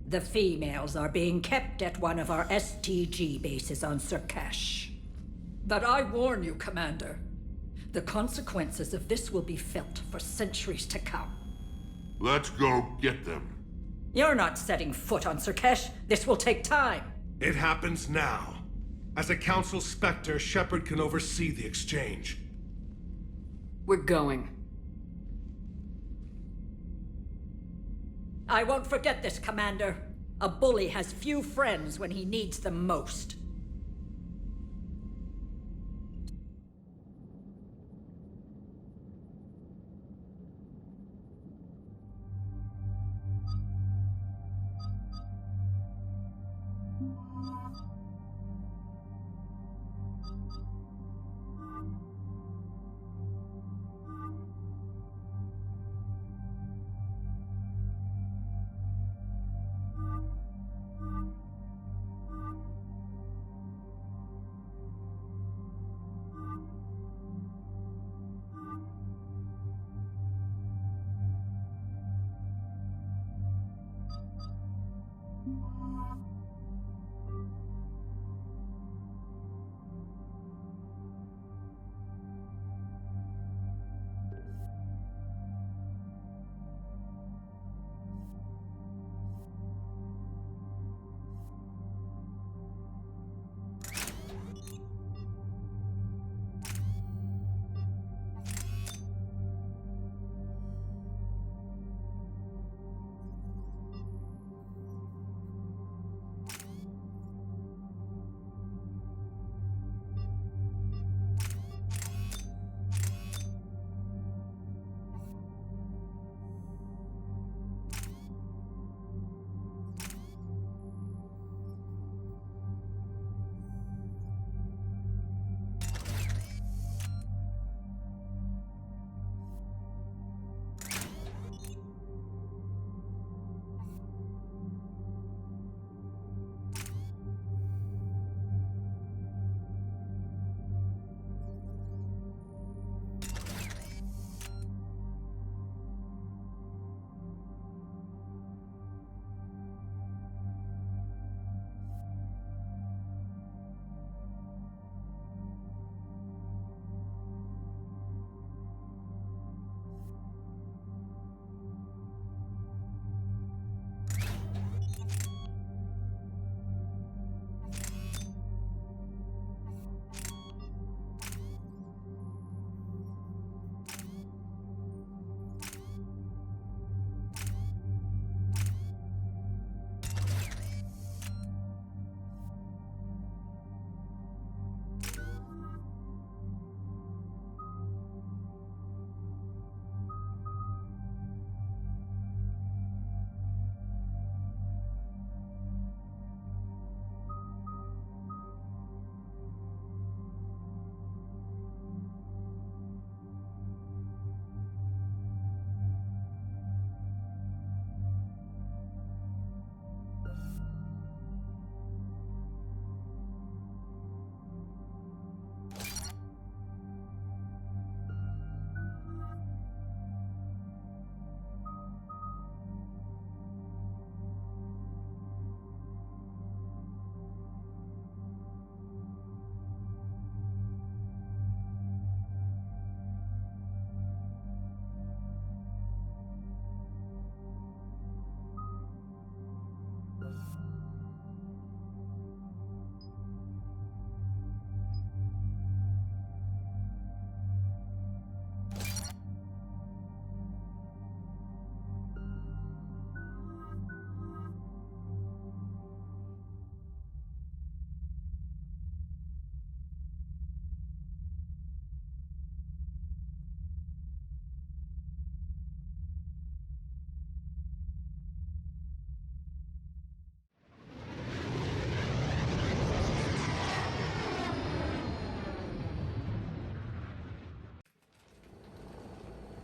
The females are being kept at one of our STG bases on Sur'kesh. But I warn you, Commander. The consequences of this will be felt for centuries to come. Let's go get them. You're not setting foot on Sur'kesh. This will take time. It happens now. As a Council Spectre, Shepard can oversee the exchange. We're going. I won't forget this, Commander. A bully has few friends when he needs them most.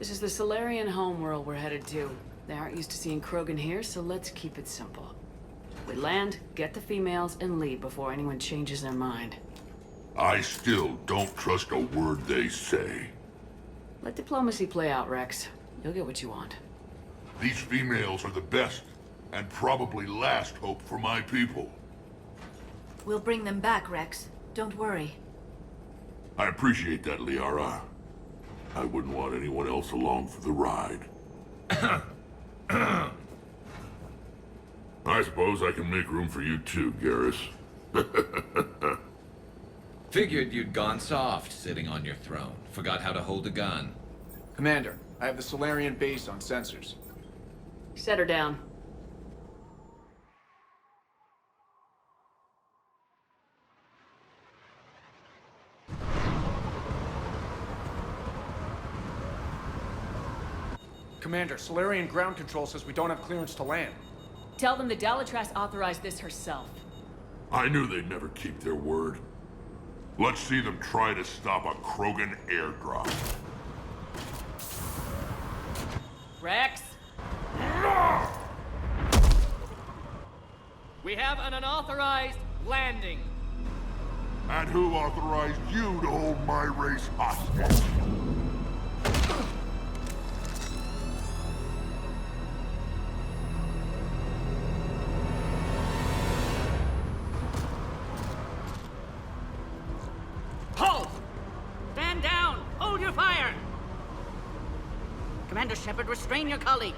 This is the Solarian homeworld we're headed to. They aren't used to seeing Krogan here, so let's keep it simple. We land, get the females, and leave before anyone changes their mind. I still don't trust a word they say. Let diplomacy play out, Wrex. You'll get what you want. These females are the best, and probably last hope for my people. We'll bring them back, Wrex. Don't worry. I appreciate that, Liara. I wouldn't want anyone else along for the ride. I suppose I can make room for you too, Garrus. Figured you'd gone soft sitting on your throne. Forgot how to hold a gun. Commander, I have the Solarian base on sensors. Set her down. Commander, Solarian ground control says we don't have clearance to land. Tell them the Dalatrass authorized this herself. I knew they'd never keep their word. Let's see them try to stop a Krogan airdrop. Wrex? We have an unauthorized landing. And who authorized you to hold my race hostage? Halt! Stand down! Hold your fire! Commander Shepard, restrain your colleague.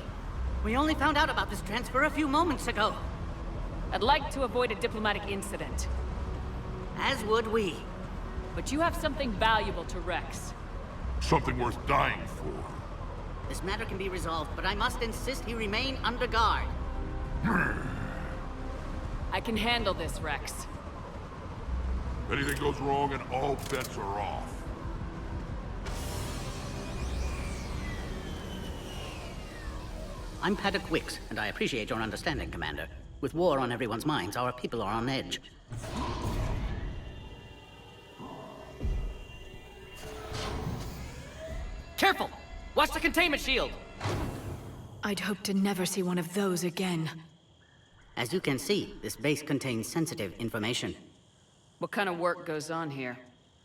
We only found out about this transfer a few moments ago. I'd like to avoid a diplomatic incident. As would we. But you have something valuable to Wrex. Something worth dying for. This matter can be resolved, but I must insist he remain under guard. I can handle this, Wrex. Anything goes wrong and all bets are off. I'm Paddock Wicks, and I appreciate your understanding, Commander. With war on everyone's minds, our people are on edge. Careful! Watch the containment shield! I'd hope to never see one of those again. As you can see, this base contains sensitive information. What kind of work goes on here?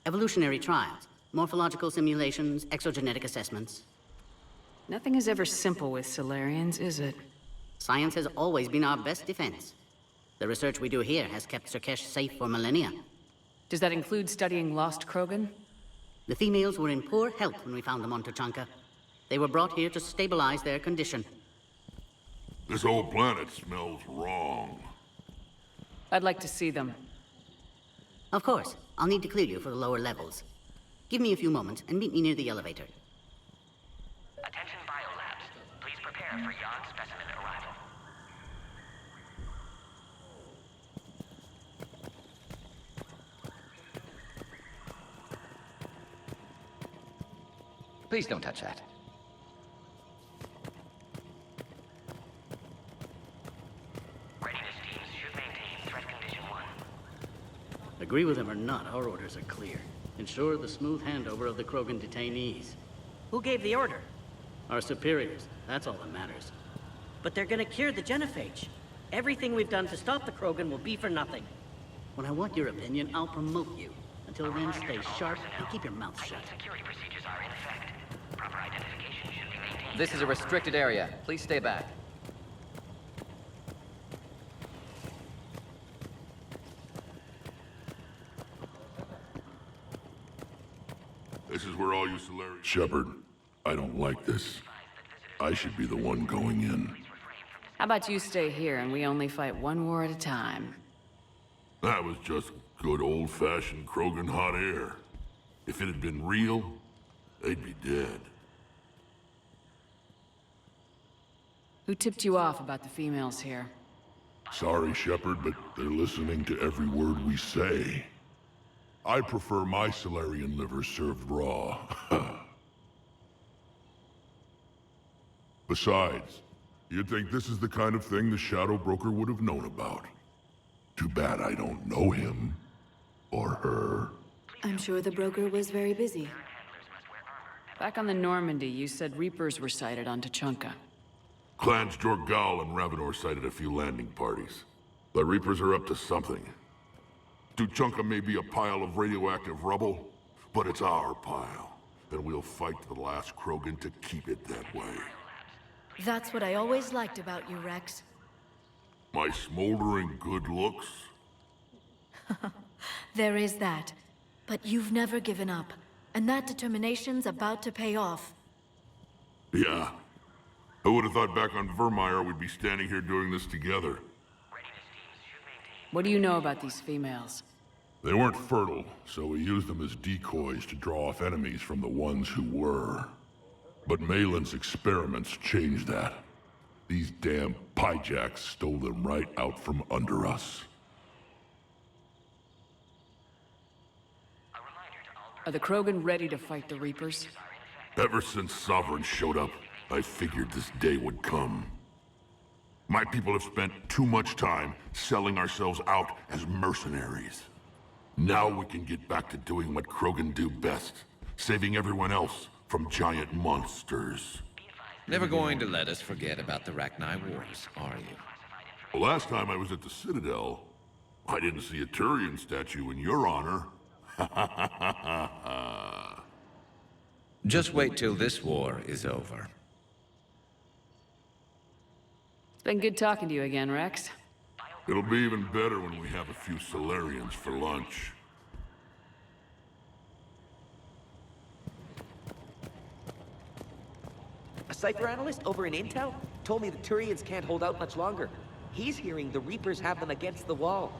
Evolutionary trials, morphological simulations, exogenetic assessments. Nothing is ever simple with Solarians, is it? Science has always been our best defense. The research we do here has kept Sur'kesh safe for millennia. Does that include studying lost Krogan? The females were in poor health when we found them on Tuchanka. They were brought here to stabilize their condition. This whole planet smells wrong. I'd like to see them. Of course. I'll need to clear you for the lower levels. Give me a few moments and meet me near the elevator. Attention biolabs. Please prepare for yon specimen arrival. Please don't touch that. Readiness teams should maintain threat condition 1. Agree with him or not, our orders are clear. Ensure the smooth handover of the Krogan detainees. Who gave the order? Our superiors. That's all that matters. But they're gonna cure the Genophage. Everything we've done to stop the Krogan will be for nothing. When I want your opinion, I'll promote you. Until then, stay sharp and keep your mouth shut. Security procedures are in effect. Proper identification should be maintained. This is a restricted area. Please stay back. This is where all you Solarians... Shepard, I don't like this. I should be the one going in. How about you stay here and we only fight one war at a time? That was just good old-fashioned Krogan hot air. If it had been real, they'd be dead. Who tipped you off about the females here? Sorry, Shepard, but they're listening to every word we say. I prefer my Solarian liver served raw. Besides, you'd think this is the kind of thing the Shadow Broker would have known about. Too bad I don't know him. Or her. I'm sure the broker was very busy. Back on the Normandy, you said Reapers were sighted on Tuchanka. Clans Jorgal and Ravenor sighted a few landing parties. The Reapers are up to something. Tuchanka may be a pile of radioactive rubble, but it's our pile. And we'll fight to the last Krogan to keep it that way. That's what I always liked about you, Wrex. My smoldering good looks? There is that. But you've never given up. And that determination's about to pay off. Yeah. I would have thought back on Vermeer we'd be standing here doing this together. What do you know about these females? They weren't fertile, so we used them as decoys to draw off enemies from the ones who were. But Malin's experiments changed that. These damn pyjacks stole them right out from under us. Are the Krogan ready to fight the Reapers? Ever since Sovereign showed up, I figured this day would come. My people have spent too much time selling ourselves out as mercenaries. Now we can get back to doing what Krogan do best, saving everyone else from giant monsters. Never going to let us forget about the Rachni Wars, are you? The last time I was at the Citadel, I didn't see a Turian statue in your honor. Just wait till this war is over. It's been good talking to you again, Wrex. It'll be even better when we have a few Solarians for lunch. A cipher analyst over in Intel told me the Turians can't hold out much longer. He's hearing the Reapers have them against the wall.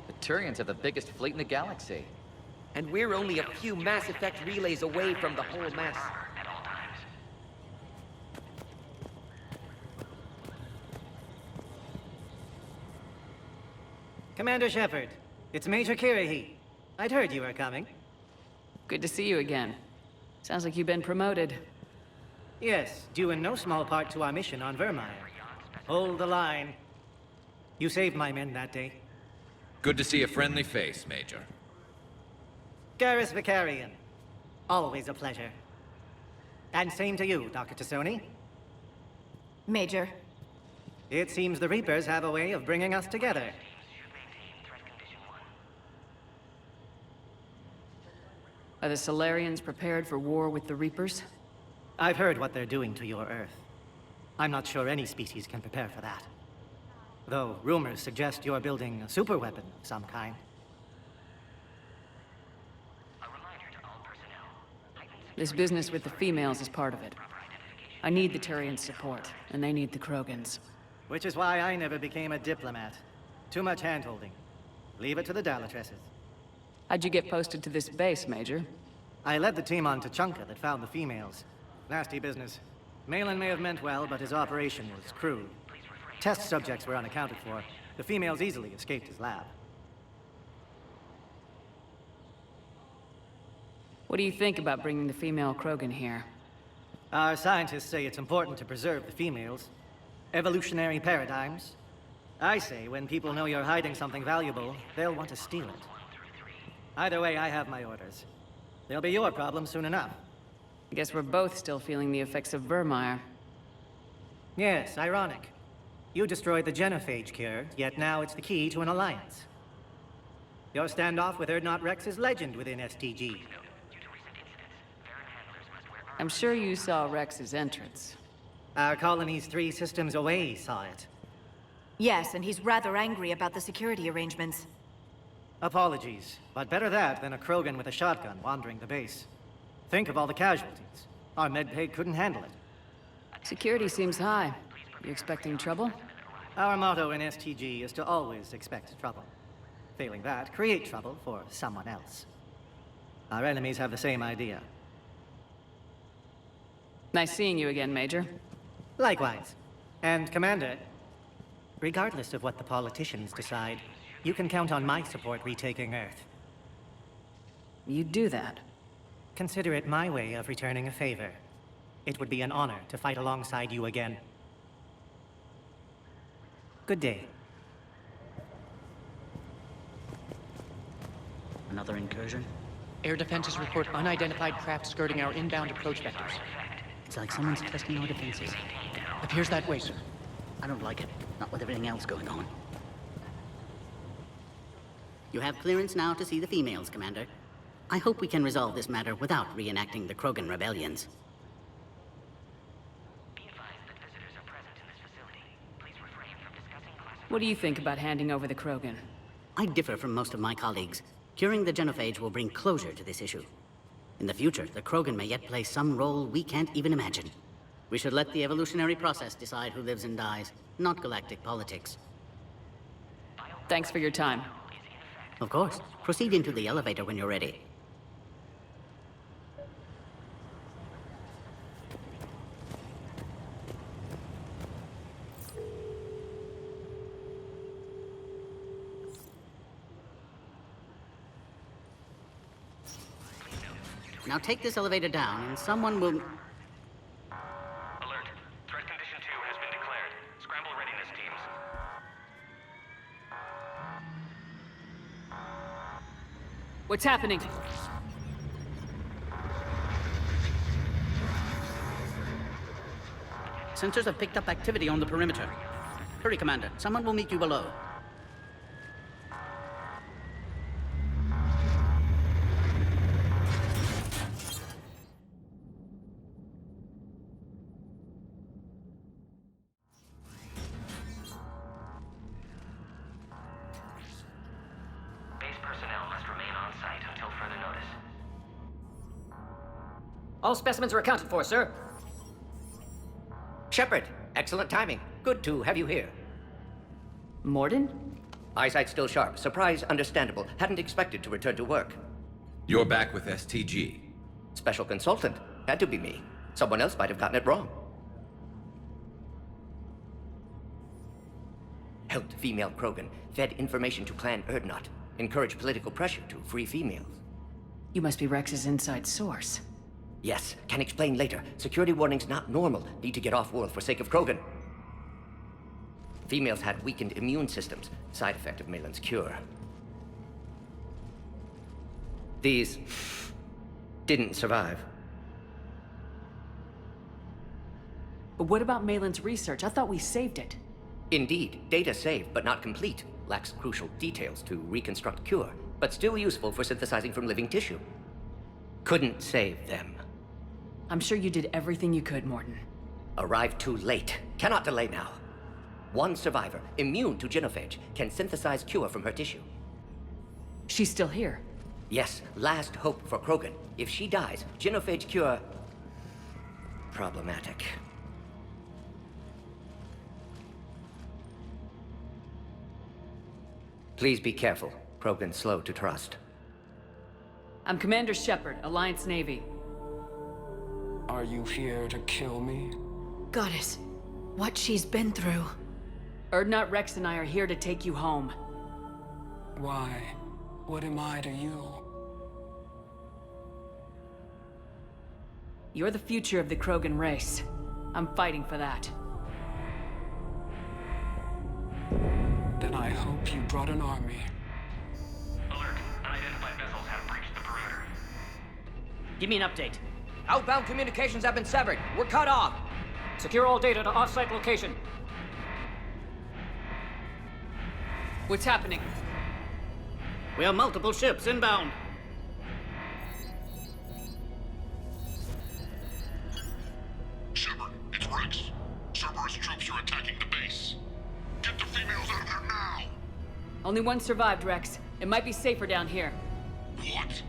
The Turians have the biggest fleet in the galaxy. And we're only a few Mass Effect relays away from the whole mess. Commander Shepard, it's Major Kirrahe. I'd heard you were coming. Good to see you again. Sounds like you've been promoted. Yes, due in no small part to our mission on Vermeer. Hold the line. You saved my men that day. Good to see a friendly face, Major. Garrus Vicarian. Always a pleasure. And same to you, Dr. T'Soni. Major. It seems the Reapers have a way of bringing us together. Are the Solarians prepared for war with the Reapers? I've heard what they're doing to your Earth. I'm not sure any species can prepare for that. Though rumors suggest you're building a superweapon of some kind. This business with the females is part of it. I need the Turians' support, and they need the Krogans. Which is why I never became a diplomat. Too much hand-holding. Leave it to the Dalatresses. How'd you get posted to this base, Major? I led the team on Tuchanka that found the females. Nasty business. Malin may have meant well, but his operation was crude. Test subjects were unaccounted for. The females easily escaped his lab. What do you think about bringing the female Krogan here? Our scientists say it's important to preserve the females. Evolutionary paradigms. I say when people know you're hiding something valuable, they'll want to steal it. Either way, I have my orders. They'll be your problem soon enough. I guess we're both still feeling the effects of Vermeer. Yes, ironic. You destroyed the Genophage cure, yet now it's the key to an alliance. Your standoff with Wrex is legend within STG. I'm sure you saw Rex's entrance. Our colony's 3 systems away saw it. Yes, and he's rather angry about the security arrangements. Apologies, but better that than a Krogan with a shotgun wandering the base. Think of all the casualties. Our medbay couldn't handle it. Security seems high. You expecting trouble? Our motto in STG is to always expect trouble. Failing that, create trouble for someone else. Our enemies have the same idea. Nice seeing you again, Major. Likewise. And Commander, regardless of what the politicians decide, you can count on my support retaking Earth. You'd do that? Consider it my way of returning a favor. It would be an honor to fight alongside you again. Good day. Another incursion? Air defenses report unidentified craft skirting our inbound approach vectors. It's like someone's testing our defenses. Appears that way, sir. I don't like it. Not with everything else going on. You have clearance now to see the females, Commander. I hope we can resolve this matter without reenacting the Krogan rebellions. What do you think about handing over the Krogan? I differ from most of my colleagues. Curing the Genophage will bring closure to this issue. In the future, the Krogan may yet play some role we can't even imagine. We should let the evolutionary process decide who lives and dies, not galactic politics. Thanks for your time. Of course. Proceed into the elevator when you're ready. Now take this elevator down, and someone will... Alert. Threat condition 2 has been declared. Scramble readiness teams. What's happening? Sensors have picked up activity on the perimeter. Hurry, Commander. Someone will meet you below. All specimens are accounted for, sir. Shepard, excellent timing. Good to have you here. Mordin? Eyesight still sharp. Surprise understandable. Hadn't expected to return to work. You're back with STG. Special consultant. Had to be me. Someone else might have gotten it wrong. Helped female Krogan. Fed information to Clan Urdnot. Encouraged political pressure to free females. You must be Rex's inside source. Yes, can explain later. Security warnings not normal. Need to get off-world for sake of Krogan. Females had weakened immune systems. Side effect of Malin's cure. These... didn't survive. But what about Malin's research? I thought we saved it. Indeed. Data saved, but not complete. Lacks crucial details to reconstruct cure, but still useful for synthesizing from living tissue. Couldn't save them. I'm sure you did everything you could, Mordin. Arrived too late. Cannot delay now. One survivor, immune to Genophage, can synthesize cure from her tissue. She's still here? Yes, last hope for Krogan. If she dies, Genophage cure... problematic. Please be careful. Krogan's slow to trust. I'm Commander Shepard, Alliance Navy. Are you here to kill me? Goddess, what she's been through. Urdnot, Wrex, and I are here to take you home. Why? What am I to you? You're the future of the Krogan race. I'm fighting for that. Then I hope you brought an army. Alert. Unidentified vessels have breached the perimeter. Give me an update. Outbound communications have been severed. We're cut off. Secure all data to off-site location. What's happening? We have multiple ships inbound. Shepard, it's Wrex. Cerberus troops are attacking the base. Get the females out of there now! Only one survived, Wrex. It might be safer down here. What?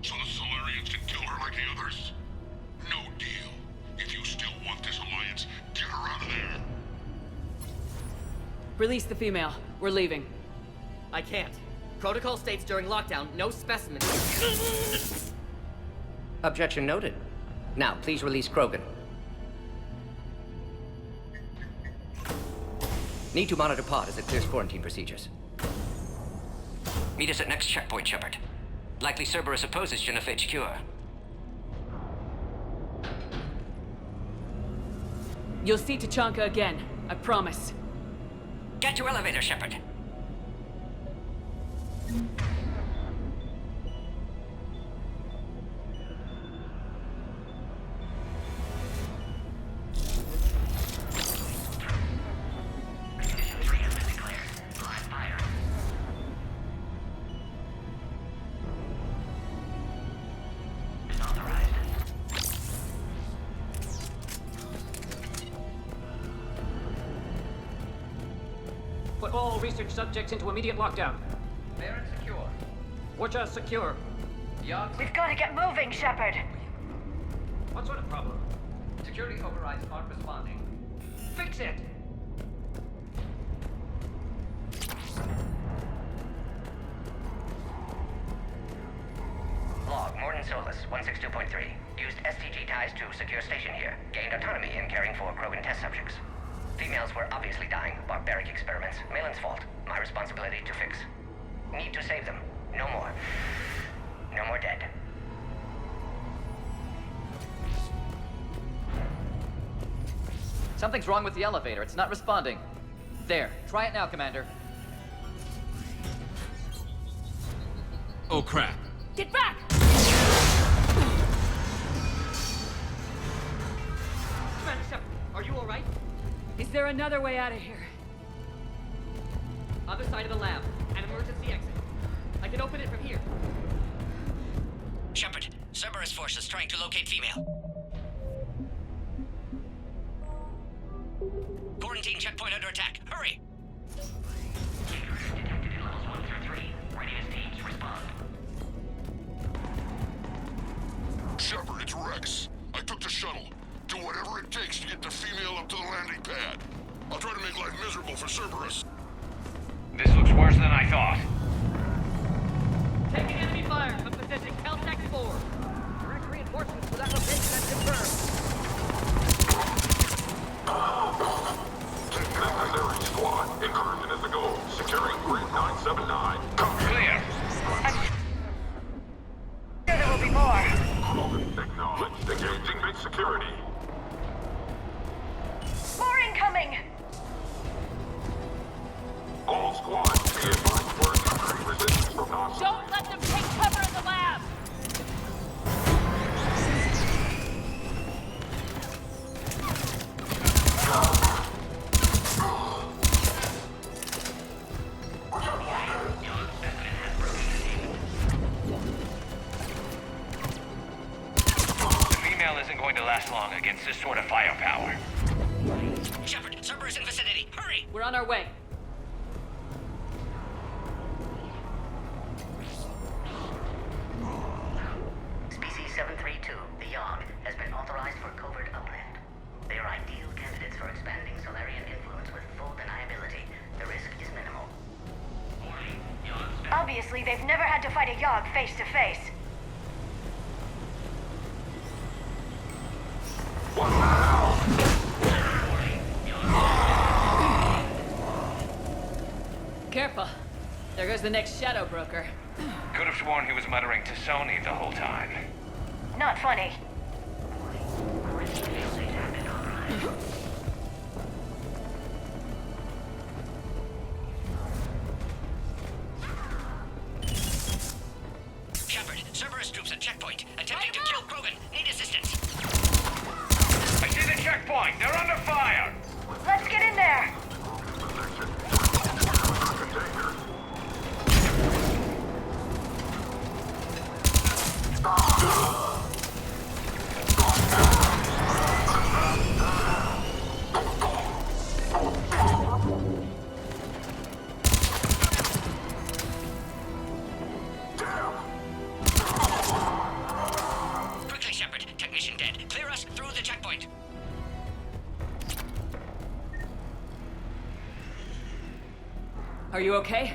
So the Solarians can kill her like the others? No deal. If you still want this alliance, get her out of there. Release the female. We're leaving. I can't. Protocol states during lockdown, no specimens. Objection noted. Now, please release Krogan. Need to monitor pod as it clears quarantine procedures. Meet us at next checkpoint, Shepard. Likely Cerberus opposes Genophage cure. You'll see Tuchanka again. I promise. Get to elevator, Shepard. Drop all research subjects into immediate lockdown. Baron secure. Watcher secure. Yogs. We've got to get moving, Shepard. What sort of problem? Security overrides aren't responding. Fix it! Log, Mordin Solus, 162.3. Used STG ties to secure station here. Gained autonomy in caring for Krogan test subjects. Females were obviously dying. Barbaric experiments. Malin's fault. My responsibility to fix. Need to save them. No more. No more dead. Something's wrong with the elevator. It's not responding. There. Try it now, Commander. Oh, crap. Get back! Commander Shepard, are you alright? Is there another way out of here? Other side of the lab. An emergency exit. I can open it from here. Shepard, Cerberus forces trying to locate female. Quarantine checkpoint under attack. Hurry! Detected in levels 1 through 3. Readiness teams respond. Shepard, it's Wrex. I took the shuttle. Do whatever it takes to get the female up to the landing pad. I'll try to make life miserable for Cerberus. This looks worse than I thought. Taking enemy fire from position Caltech 4. Direct reinforcements to that location has confirmed. Necessary squad. Incursion is the goal. Securing grid 979. Come clear. There will be more. Acknowledged. Engaging base security. More incoming! All squads, be advised we're encountering resistance from Nazi. Don't let them take cover in the lab! The female isn't going to last long against this sort of firepower. Shepard, Cerberus in vicinity. Hurry! We're on our way. Species 732, the Yogg, has been authorized for covert upland. They are ideal candidates for expanding Solarian influence with full deniability. The risk is minimal. Obviously, they've never had to fight a Yogg face to face. Careful. There goes the next shadow broker. Could have sworn he was muttering to Sony the whole time. Not funny. Shepard, Cerberus troops at checkpoint, attempting to kill Krogan. Need assistance. I see the checkpoint. They're under fire. Let's get in there! Quickly, Shepard. Technician dead. Clear us through the checkpoint. Are you okay?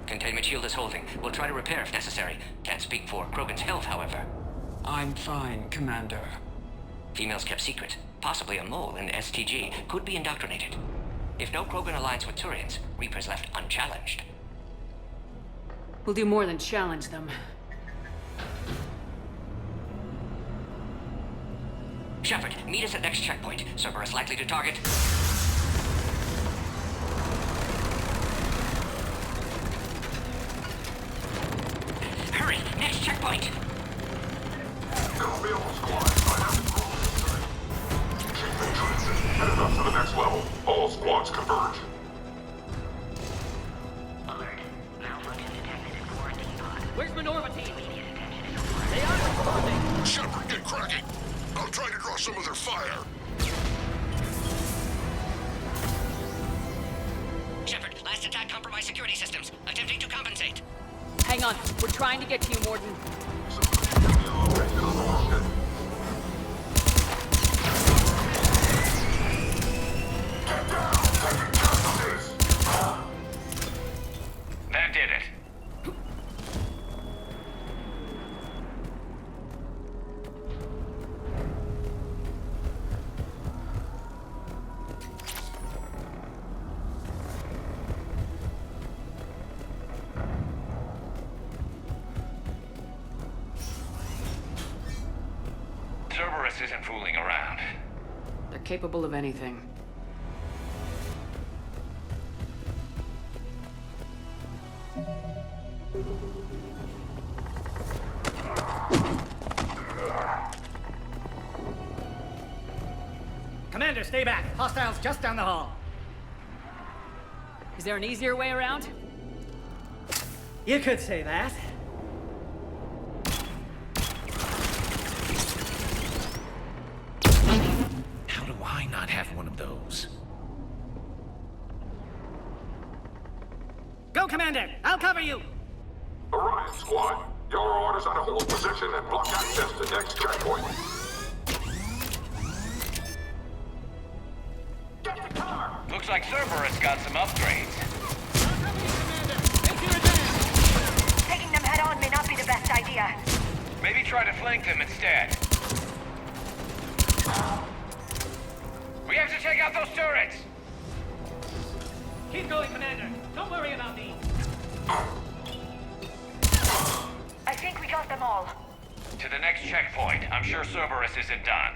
Containment shield is holding. We'll try to repair if necessary. Can't speak for Krogan's health, however. I'm fine, Commander. Females kept secret. Possibly a mole in STG. Could be indoctrinated. If no Krogan aligns with Turians, Reapers left unchallenged. We'll do more than challenge them. Shepard, meet us at next checkpoint. Cerberus likely to target. Hurry! Next checkpoint! Copy all squads. I have control. Keep in transit. Headed up to the next level. All squads converge. Alert. Malfunction detected in quarantine pod. Where's the Normandy? Immediate attention is required. They are responding. Shepard, get cracking. I'll try to draw some of their fire. had compromised security systems, attempting to compensate. Hang on, we're trying to get to you, Mordin. That did it. Cerberus isn't fooling around. They're capable of anything. Commander, stay back. Hostiles just down the hall. Is there an easier way around? You could say that. How do I not have one of those? Go, Commander! I'll cover you! Orion Squad, your orders are to hold position and block access to next checkpoint. Looks like Cerberus got some upgrades. Taking them head on may not be the best idea. Maybe try to flank them instead. We have to take out those turrets! Keep going, Commander. Don't worry about me. I think we got them all. To the next checkpoint. I'm sure Cerberus isn't done.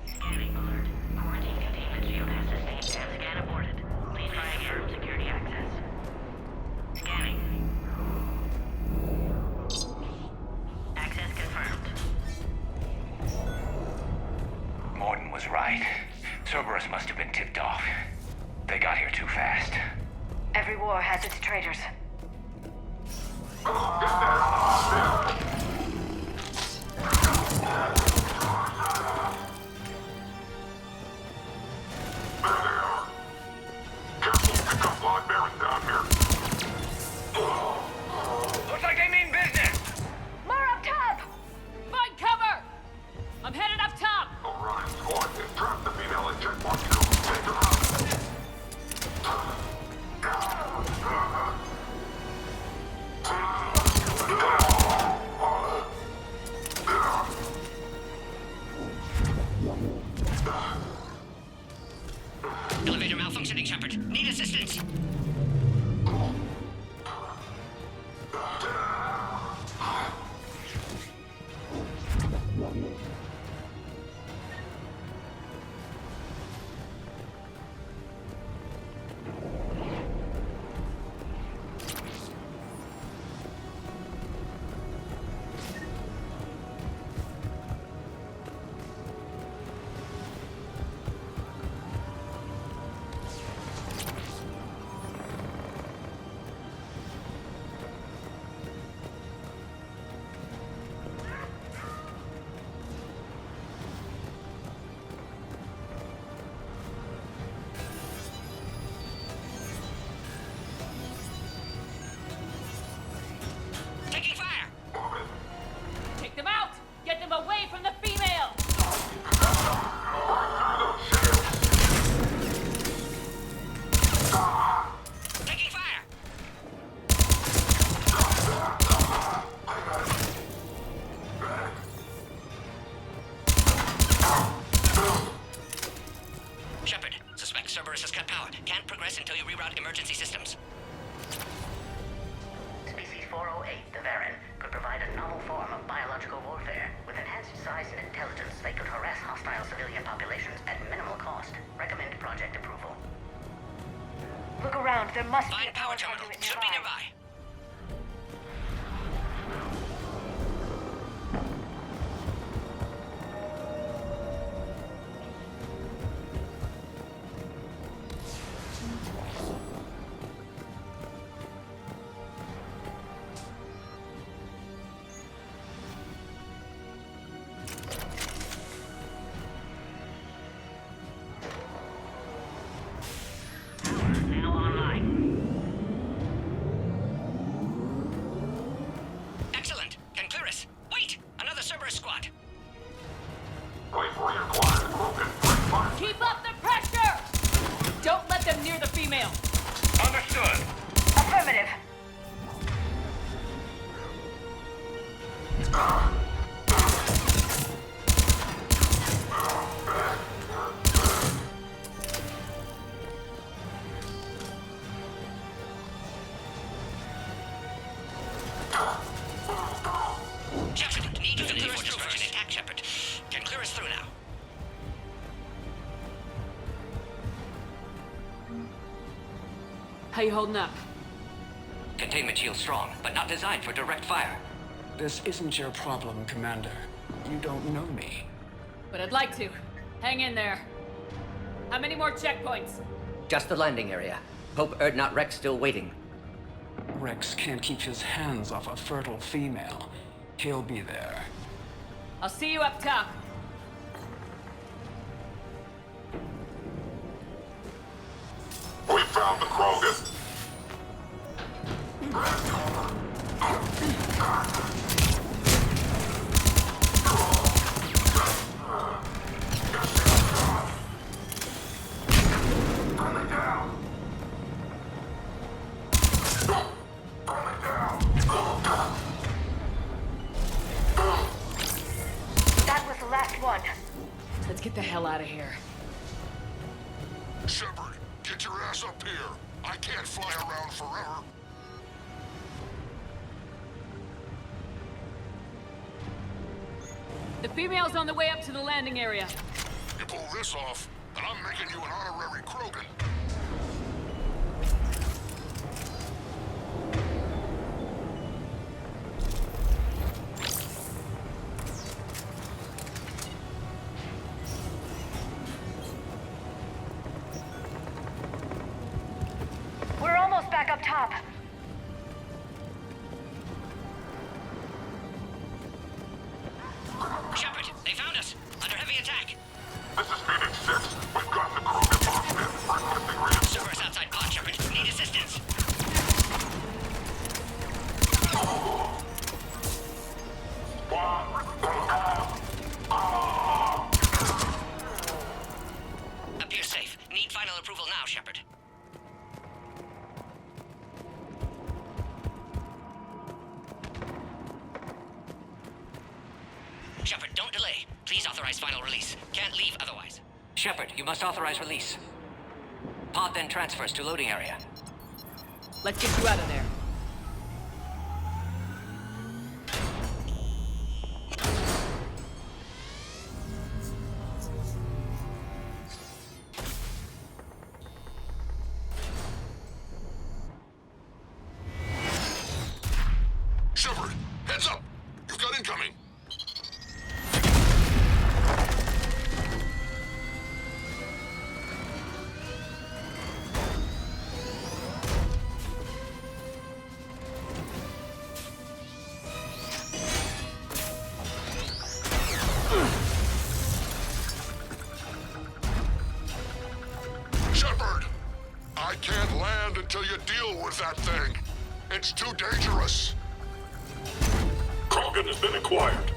Scanning alert. Quarantine containment shield has sustained and scan aborted. Please try again from security access. Scanning. Access confirmed. Mordin was right. Cerberus must have been tipped off. They got here too fast. Every war has its traitors. Looks like they mean business! More up top! Find cover! I'm headed up top! Orion Squad has trapped the female in checkpoint 2. Take her out. Elevator malfunctioning, Shepard. Need assistance. Take them out! Get them away from the female! Taking fire! Shepard, suspect Cerberus has cut power. Can't progress until you reroute emergency systems. Species 408, the Varen, could provide a novel form of biological warfare. With enhanced size and intelligence, they could harass hostile civilian populations at minimal cost. Recommend project approval. Look around, there must be Find a power terminal. conduit Should be nearby. nearby. Now online. Understood. Affirmative. Shepard, need you to clear us through first and attack Shepard. Can clear us through now. How you holding up? Containment shield strong, but not designed for direct fire. This isn't your problem, Commander. You don't know me. But I'd like to. Hang in there. How many more checkpoints? Just the landing area. Hope not Wrex still waiting. Wrex can't keep his hands off a fertile female. He'll be there. I'll see you up top. We found the Krogan. That was the last one. Let's get the hell out of here. Shepard, get your ass up here. I can't fly around forever. The female's on the way up to the landing area. You pull this off, and I'm making you an honorary Krogan. We're almost back up top. Shepard, they found us. Under heavy attack. This is Phoenix 6. We've got the Krogan boxed in. Requesting reinforcements. Servers outside pod, Shepard. Need assistance. Appears safe. Need final approval now, Shepard. Shepard, don't delay. Please authorize final release. Can't leave otherwise. Shepard, you must authorize release. Pod then transfers to loading area. Let's get you out of there. Shepard, heads up! You've got incoming! Shepard! I can't land until you deal with that thing. It's too dangerous. Krogan has been acquired.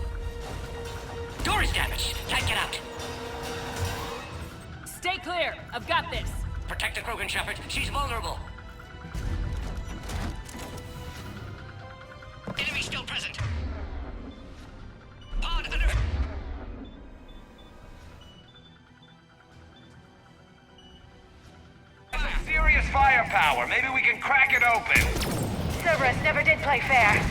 Door is damaged. Can't get out. Stay clear. I've got this. Protect the Krogan, Shepard. She's vulnerable. Enemy still present. Pod under... Serious firepower. Maybe we can crack it open. Cerberus never did play fair.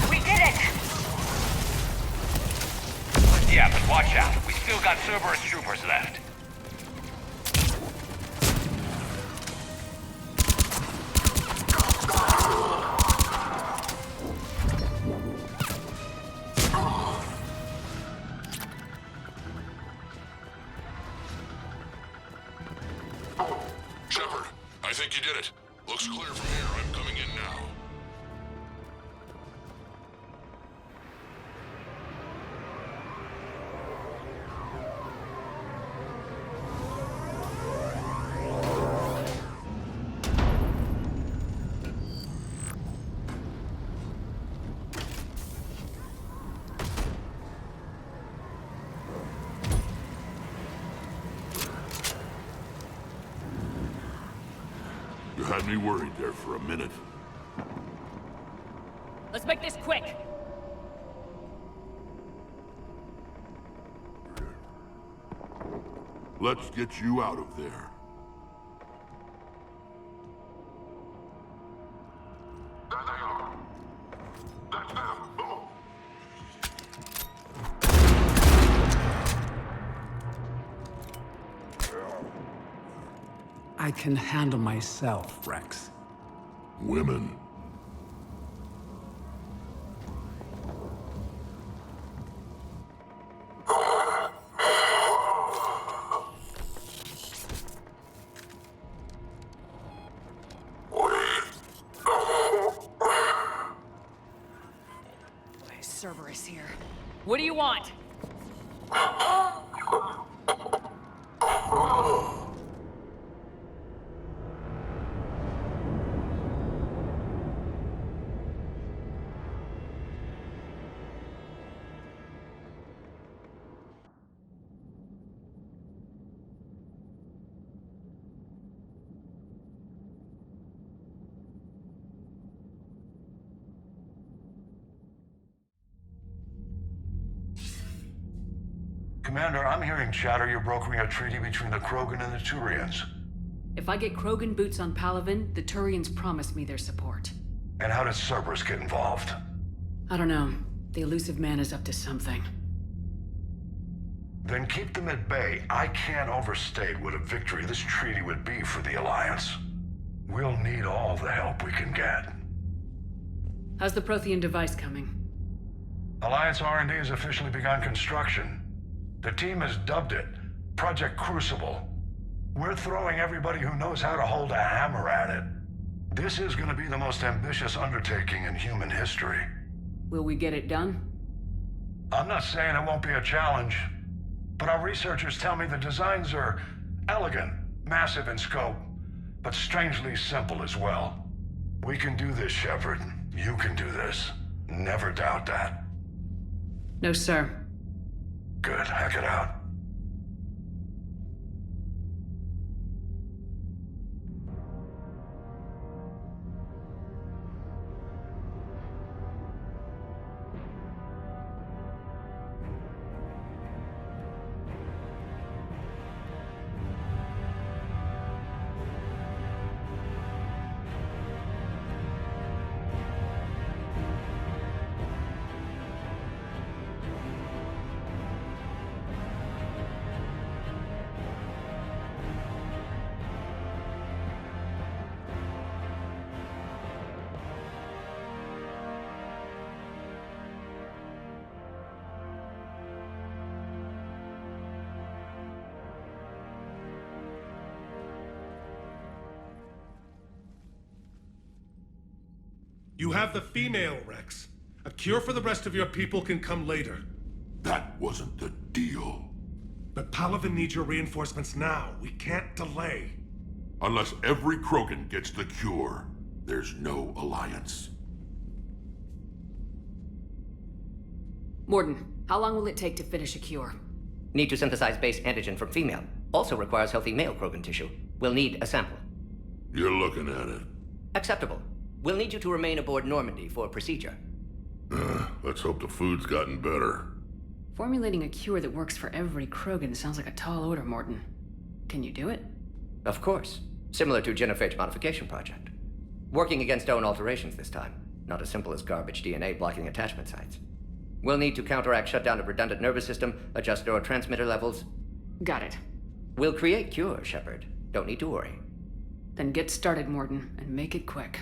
We did it! Yeah, but watch out. We still got Cerberus troopers left. Shepard, I think you did it. Looks clear from here. I'm coming in now. Had me worried there for a minute. Let's make this quick! Let's get you out of there. I can handle myself, Wrex. Women. Cerberus here. What do you want? Commander, I'm hearing chatter you're brokering a treaty between the Krogan and the Turians. If I get Krogan boots on Palaven, the Turians promise me their support. And how does Cerberus get involved? I don't know. The elusive man is up to something. Then keep them at bay. I can't overstate what a victory this treaty would be for the Alliance. We'll need all the help we can get. How's the Prothean device coming? Alliance R&D has officially begun construction. The team has dubbed it Project Crucible. We're throwing everybody who knows how to hold a hammer at it. This is going to be the most ambitious undertaking in human history. Will we get it done? I'm not saying it won't be a challenge, but our researchers tell me the designs are elegant, massive in scope, but strangely simple as well. We can do this, Shepard. You can do this. Never doubt that. No, sir. Good. Hackett out. You have the female, Wrex. A cure for the rest of your people can come later. That wasn't the deal. But Palaven needs your reinforcements now. We can't delay. Unless every Krogan gets the cure, there's no alliance. Mordin, how long will it take to finish a cure? Need to synthesize base antigen from female. Also requires healthy male Krogan tissue. We'll need a sample. You're looking at it. Acceptable. We'll need you to remain aboard Normandy for procedure. Let's hope the food's gotten better. Formulating a cure that works for every Krogan sounds like a tall order, Mordin. Can you do it? Of course. Similar to Genophage modification project. Working against own alterations this time. Not as simple as garbage DNA blocking attachment sites. We'll need to counteract shutdown of redundant nervous system, adjust neurotransmitter levels. Got it. We'll create cure, Shepard. Don't need to worry. Then get started, Mordin, and make it quick.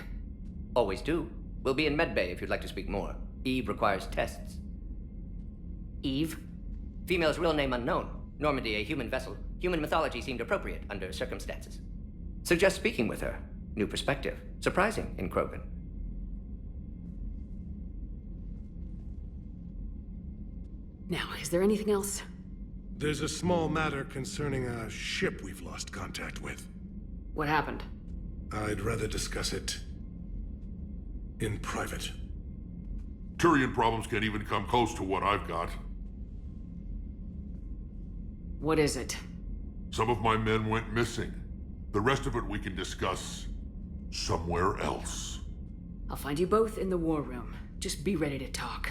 Always do. We'll be in medbay if you'd like to speak more. Eve requires tests. Eve? Female's real name unknown. Normandy, a human vessel. Human mythology seemed appropriate under circumstances. Suggest speaking with her. New perspective. Surprising in Krogan. Now, is there anything else? There's a small matter concerning a ship we've lost contact with. What happened? I'd rather discuss it in private. Turian problems can't even come close to what I've got. What is it? Some of my men went missing. The rest of it we can discuss Somewhere else. I'll find you both in the war room. Just be ready to talk.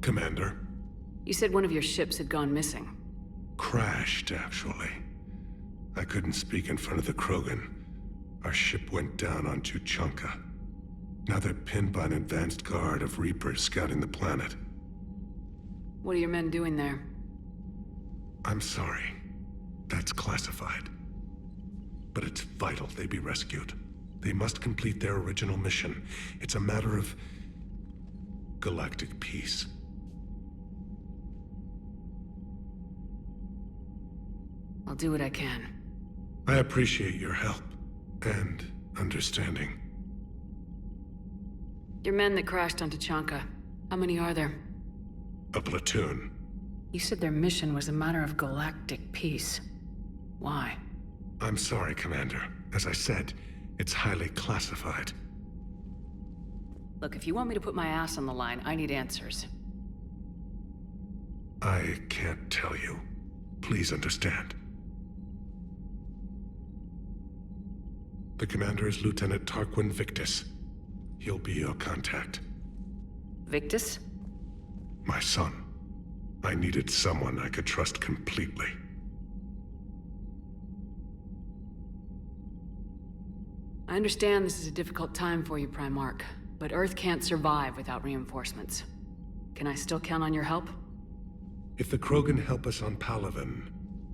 Commander. You said one of your ships had gone missing. Crashed, actually. I couldn't speak in front of the Krogan. Our ship went down on Tuchanka. Now they're pinned by an advanced guard of Reapers scouting the planet. What are your men doing there? I'm sorry. That's classified. But it's vital they be rescued. They must complete their original mission. It's a matter of galactic peace. I'll do what I can. I appreciate your help and understanding. Your men that crashed on Tuchanka, how many are there? A platoon. You said their mission was a matter of galactic peace. Why? I'm sorry, Commander. As I said, it's highly classified. Look, if you want me to put my ass on the line, I need answers. I can't tell you. Please understand. The commander is Lieutenant Tarquin Victus. He'll be your contact. Victus? My son. I needed someone I could trust completely. I understand this is a difficult time for you, Primarch, but Earth can't survive without reinforcements. Can I still count on your help? If the Krogan help us on Palaven,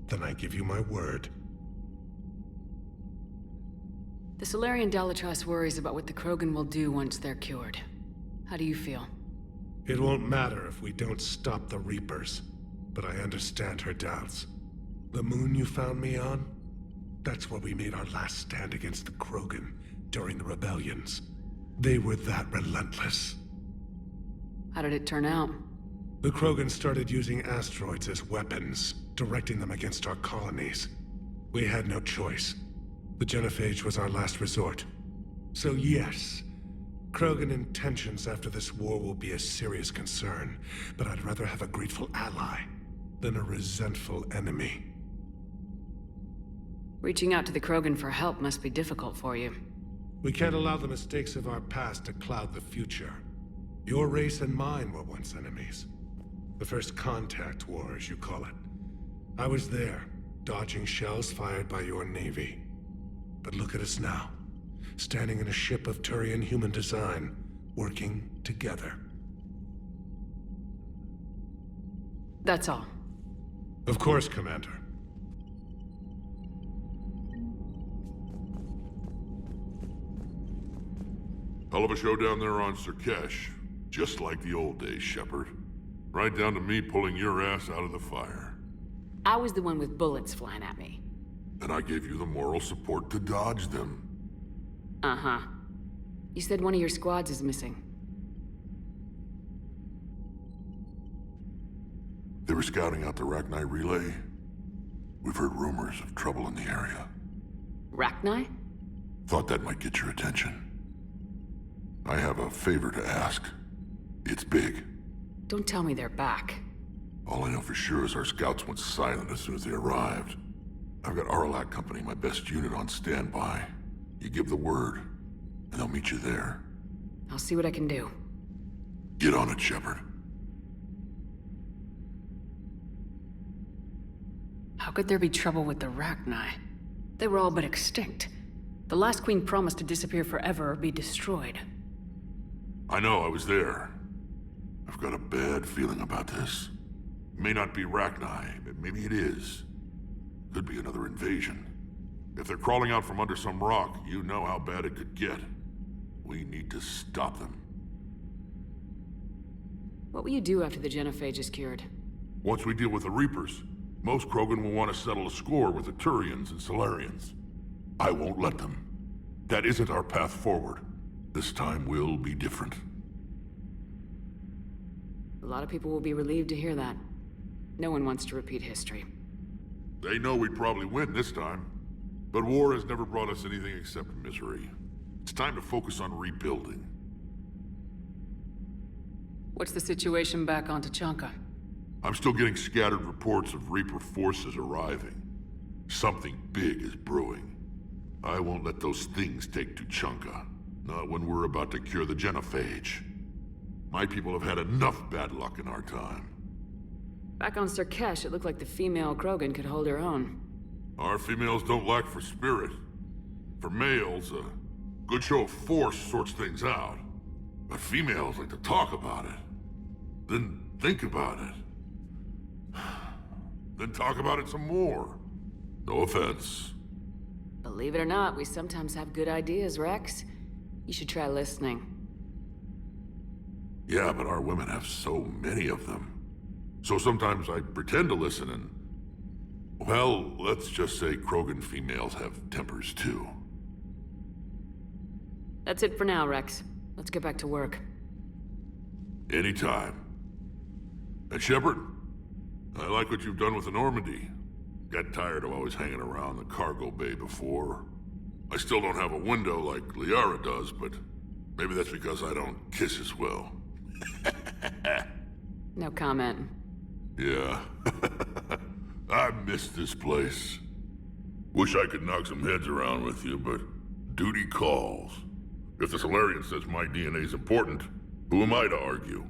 then I give you my word. The Solarian Dalatrass worries about what the Krogan will do once they're cured. How do you feel? It won't matter if we don't stop the Reapers, but I understand her doubts. The moon you found me on? That's where we made our last stand against the Krogan during the rebellions. They were that relentless. How did it turn out? The Krogan started using asteroids as weapons, directing them against our colonies. We had no choice. The Genophage was our last resort. So yes, Krogan intentions after this war will be a serious concern, but I'd rather have a grateful ally than a resentful enemy. Reaching out to the Krogan for help must be difficult for you. We can't allow the mistakes of our past to cloud the future. Your race and mine were once enemies. The first contact war, as you call it. I was there, dodging shells fired by your navy. But look at us now, standing in a ship of Turian human design, working together. That's all. Of course, Commander. Hell of a show down there on Sur'kesh. Just like the old days, Shepard. Right down to me pulling your ass out of the fire. I was the one with bullets flying at me. And I gave you the moral support to dodge them. Uh-huh. You said one of your squads is missing. They were scouting out the Rachni relay. We've heard rumors of trouble in the area. Rachni? Thought that might get your attention. I have a favor to ask. It's big. Don't tell me they're back. All I know for sure is our scouts went silent as soon as they arrived. I've got Oraka Company, my best unit, on standby. You give the word, and they'll meet you there. I'll see what I can do. Get on it, Shepard. How could there be trouble with the Rachni? They were all but extinct. The last queen promised to disappear forever or be destroyed. I know, I was there. I've got a bad feeling about this. It may not be Rachni, but maybe it is. Could be another invasion. If they're crawling out from under some rock, you know how bad it could get. We need to stop them. What will you do after the Genophage is cured? Once we deal with the Reapers, most Krogan will want to settle a score with the Turians and Solarians. I won't let them. That isn't our path forward. This time will be different. A lot of people will be relieved to hear that. No one wants to repeat history. They know we'd probably win this time. But war has never brought us anything except misery. It's time to focus on rebuilding. What's the situation back on Tuchanka? I'm still getting scattered reports of Reaper forces arriving. Something big is brewing. I won't let those things take Tuchanka. Not when we're about to cure the Genophage. My people have had enough bad luck in our time. Back on Sur'kesh, it looked like the female Krogan could hold her own. Our females don't lack for spirit. For males, a good show of force sorts things out. But females like to talk about it. Then think about it. Then talk about it some more. No offense. Believe it or not, we sometimes have good ideas, Wrex. You should try listening. Yeah, but our women have so many of them. So sometimes I pretend to listen and... well, let's just say Krogan females have tempers too. That's it for now, Wrex. Let's get back to work. Anytime. And Shepard, I like what you've done with the Normandy. Got tired of always hanging around the cargo bay before. I still don't have a window like Liara does, but maybe that's because I don't kiss as well. No comment. Yeah. I miss this place. Wish I could knock some heads around with you, but duty calls. If the Solarian says my DNA's important, who am I to argue?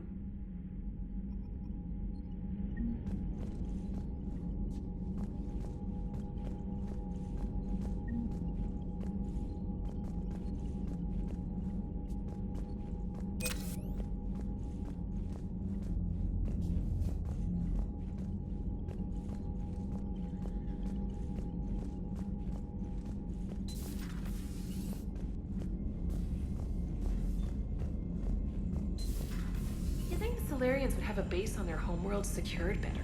Solarians would have a base on their homeworld secured better.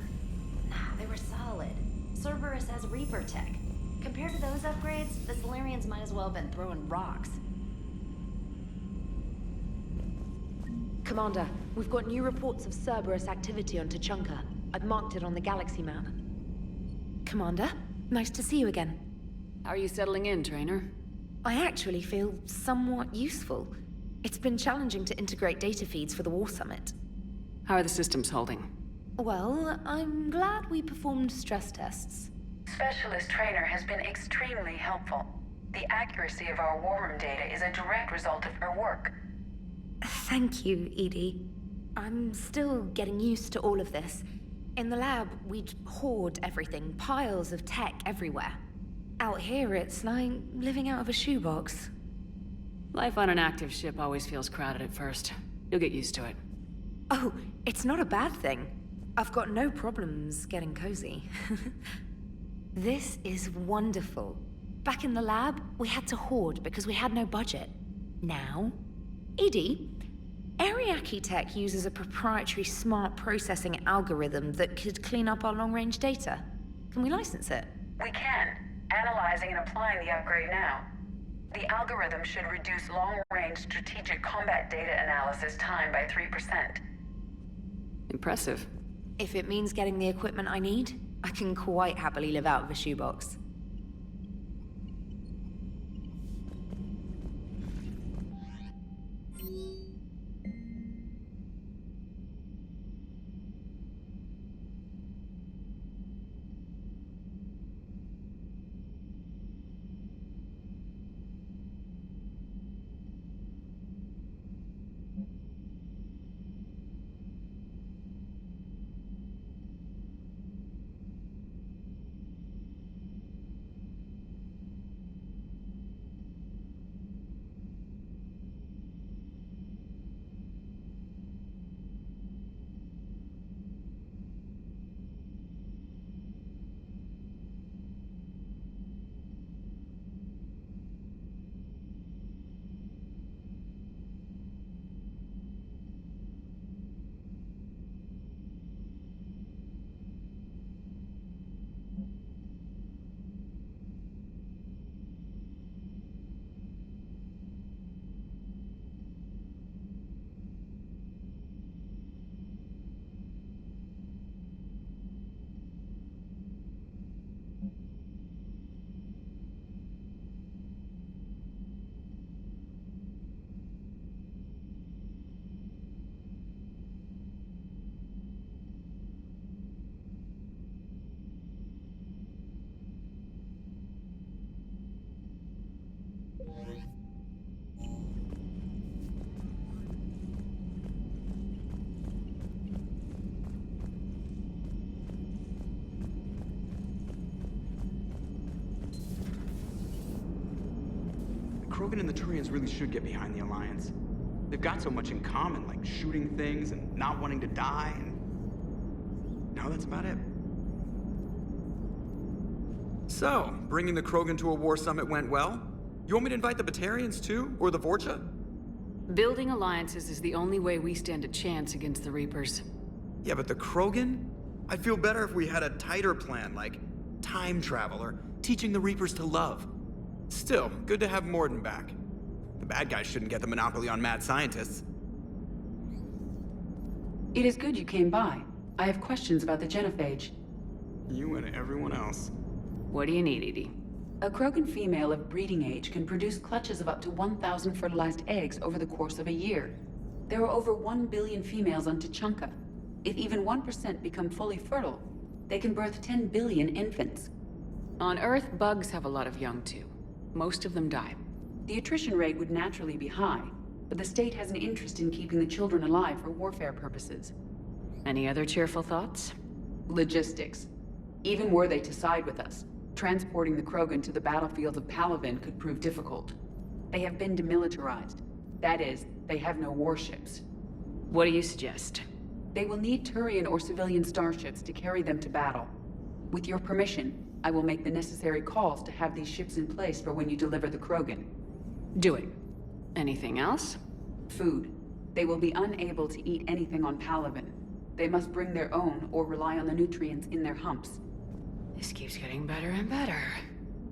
Nah, they were solid. Cerberus has Reaper tech. Compared to those upgrades, the Solarians might as well have been throwing rocks. Commander, we've got new reports of Cerberus activity on Tuchanka. I've marked it on the galaxy map. Commander, nice to see you again. How are you settling in, Traynor? I actually feel somewhat useful. It's been challenging to integrate data feeds for the War Summit. How are the systems holding? Well, I'm glad we performed stress tests. Specialist Traynor has been extremely helpful. The accuracy of our war room data is a direct result of her work. Thank you, EDI. I'm still getting used to all of this. In the lab, we'd hoard everything, piles of tech everywhere. Out here, it's like living out of a shoebox. Life on an active ship always feels crowded at first. You'll get used to it. Oh, it's not a bad thing. I've got no problems getting cozy. This is wonderful. Back in the lab, we had to hoard because we had no budget. Now, EDI, Aria Tech uses a proprietary smart processing algorithm that could clean up our long-range data. Can we license it? We can. Analyzing and applying the upgrade now. The algorithm should reduce long-range strategic combat data analysis time by 3%. Impressive. If it means getting the equipment I need, I can quite happily live out of a shoebox. Krogan and the Turians really should get behind the Alliance. They've got so much in common, like shooting things and not wanting to die, and now that's about it. So, bringing the Krogan to a war summit went well? You want me to invite the Batarians too? Or the Vorcha? Building alliances is the only way we stand a chance against the Reapers. Yeah, but the Krogan? I'd feel better if we had a tighter plan, like time travel or teaching the Reapers to love. Still, good to have Mordin back. The bad guys shouldn't get the monopoly on mad scientists. It is good you came by. I have questions about the Genophage. You and everyone else. What do you need, Edie? A Krogan female of breeding age can produce clutches of up to 1,000 fertilized eggs over the course of a year. There are over 1 billion females on Tuchanka. If even 1% become fully fertile, they can birth 10 billion infants. On Earth, bugs have a lot of young too. Most of them die. The attrition rate would naturally be high, but the state has an interest in keeping the children alive for warfare purposes. Any other cheerful thoughts? Logistics. Even were they to side with us, transporting the Krogan to the battlefields of Palaven could prove difficult. They have been demilitarized. That is, they have no warships. What do you suggest? They will need Turian or civilian starships to carry them to battle. With your permission, I will make the necessary calls to have these ships in place for when you deliver the Krogan. Do it. Anything else? Food. They will be unable to eat anything on Palaven. They must bring their own or rely on the nutrients in their humps. This keeps getting better and better.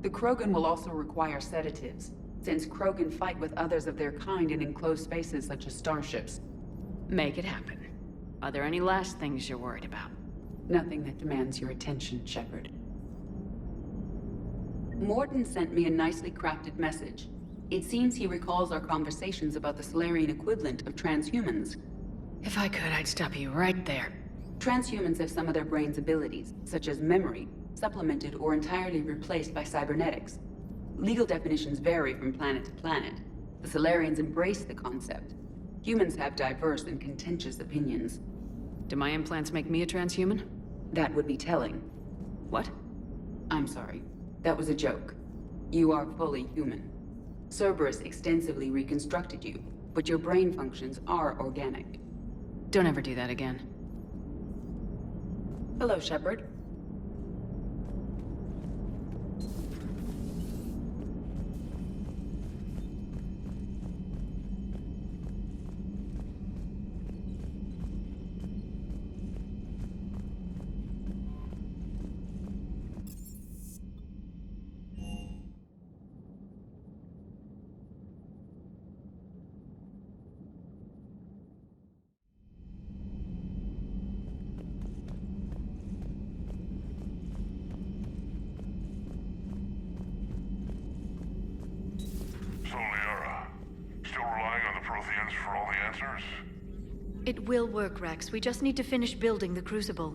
The Krogan will also require sedatives, since Krogan fight with others of their kind in enclosed spaces such as starships. Make it happen. Are there any last things you're worried about? Nothing that demands your attention, Shepard. Mordin sent me a nicely crafted message. It seems he recalls our conversations about the Solarian equivalent of transhumans. If I could, I'd stop you right there. Transhumans have some of their brain's abilities, such as memory, supplemented or entirely replaced by cybernetics. Legal definitions vary from planet to planet. The Solarians embrace the concept. Humans have diverse and contentious opinions. Do my implants make me a transhuman? That would be telling. What? I'm sorry. That was a joke. You are fully human. Cerberus extensively reconstructed you, but your brain functions are organic. Don't ever do that again. Hello, Shepard. So, Liara, still relying on the Protheans for all the answers? It will work, Wrex. We just need to finish building the Crucible.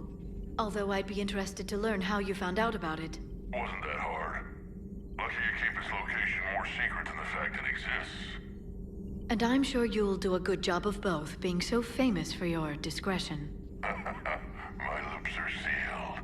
Although I'd be interested to learn how you found out about it. Wasn't that hard. Lucky you keep its location more secret than the fact it exists. And I'm sure you'll do a good job of both, being so famous for your discretion. My lips are sealed.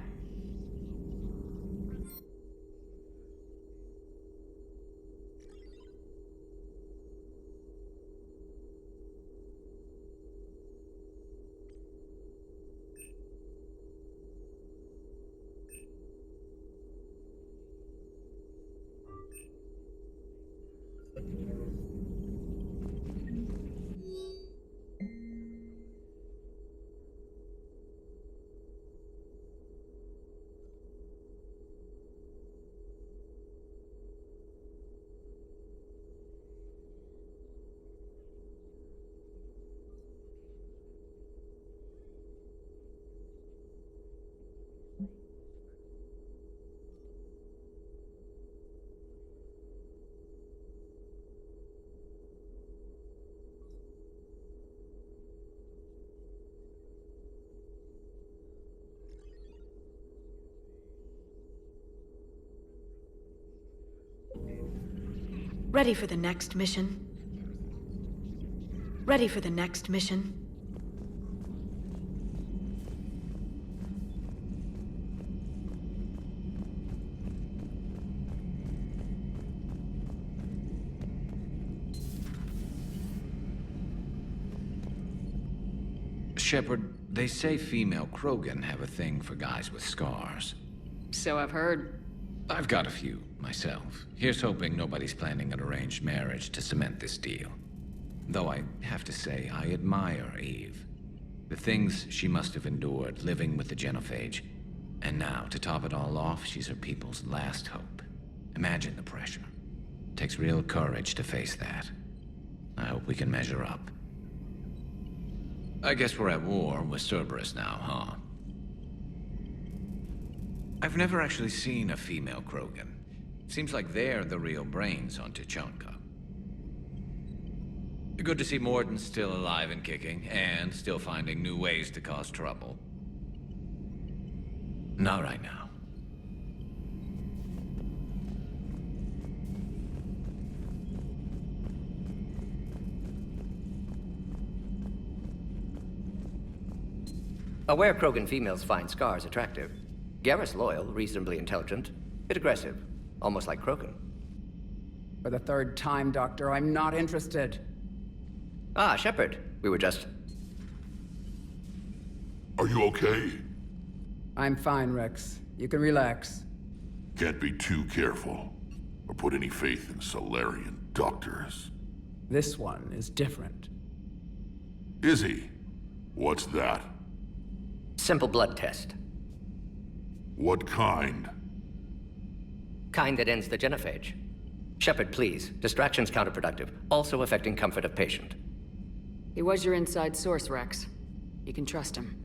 Ready for the next mission? Ready for the next mission? Shepard, they say female Krogan have a thing for guys with scars. So I've heard. I've got a few, myself. Here's hoping nobody's planning an arranged marriage to cement this deal. Though I have to say, I admire Eve. The things she must have endured living with the Genophage. And now, to top it all off, she's her people's last hope. Imagine the pressure. Takes real courage to face that. I hope we can measure up. I guess we're at war with Cerberus now, huh? I've never actually seen a female Krogan. Seems like they're the real brains on Tuchanka. Good to see Mordin still alive and kicking, and still finding new ways to cause trouble. Not right now. Aware Krogan females find scars attractive. Garrus loyal, reasonably intelligent, bit aggressive, almost like Krogan. For the third time, Doctor, I'm not interested. Ah, Shepard. We were just... Are you okay? I'm fine, Wrex. You can relax. Can't be too careful, or put any faith in Solarian doctors. This one is different. Is he? What's that? Simple blood test. What kind? Kind that ends the genophage. Shepard, please. Distraction's counterproductive, also affecting comfort of patient. He was your inside source, Wrex. You can trust him.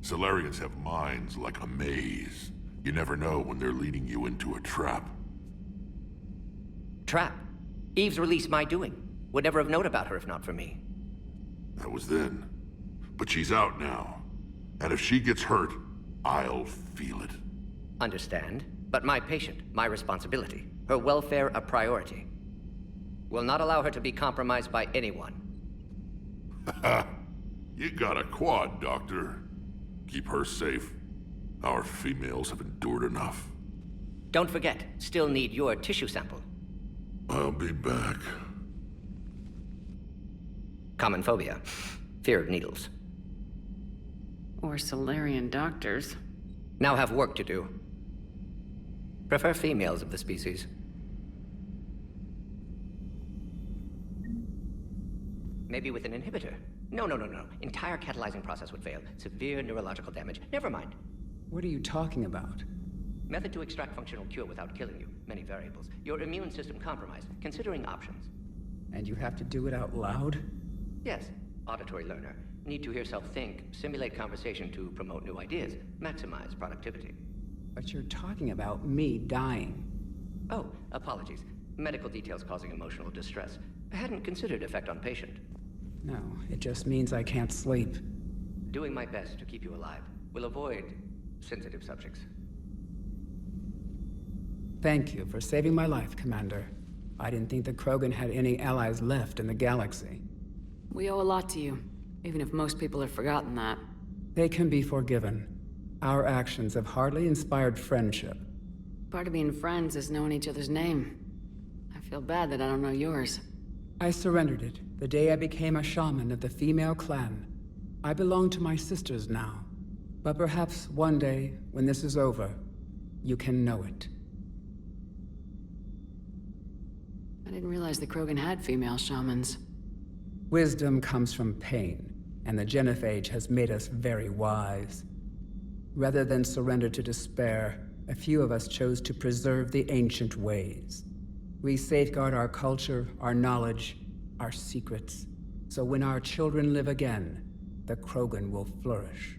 Solarians have minds like a maze. You never know when they're leading you into a trap. Trap? Eve's release my doing. Would never have known about her if not for me. That was then. But she's out now. And if she gets hurt, I'll feel it. Understand. But my patient, my responsibility. Her welfare a priority. Will not allow her to be compromised by anyone. You got a quad, Doctor. Keep her safe. Our females have endured enough. Don't forget, still need your tissue sample. I'll be back. Common phobia. Fear of needles. Or Solarian doctors. Now have work to do. Prefer females of the species. Maybe with an inhibitor. No. Entire catalyzing process would fail. Severe neurological damage. Never mind. What are you talking about? Method to extract functional cure without killing you. Many variables. Your immune system compromised. Considering options. And you have to do it out loud? Yes. Auditory learner. Need to hear self think. Simulate conversation to promote new ideas. Maximize productivity. But you're talking about me dying. Oh, apologies. Medical details causing emotional distress. I hadn't considered effect on patient. No, it just means I can't sleep. Doing my best to keep you alive. Will avoid sensitive subjects. Thank you for saving my life, Commander. I didn't think the Krogan had any allies left in the galaxy. We owe a lot to you, even if most people have forgotten that. They can be forgiven. Our actions have hardly inspired friendship. Part of being friends is knowing each other's name. I feel bad that I don't know yours. I surrendered it the day I became a shaman of the female clan. I belong to my sisters now. But perhaps one day, when this is over, you can know it. I didn't realize the Krogan had female shamans. Wisdom comes from pain, and the Genophage has made us very wise. Rather than surrender to despair, a few of us chose to preserve the ancient ways. We safeguard our culture, our knowledge, our secrets, so when our children live again, the Krogan will flourish.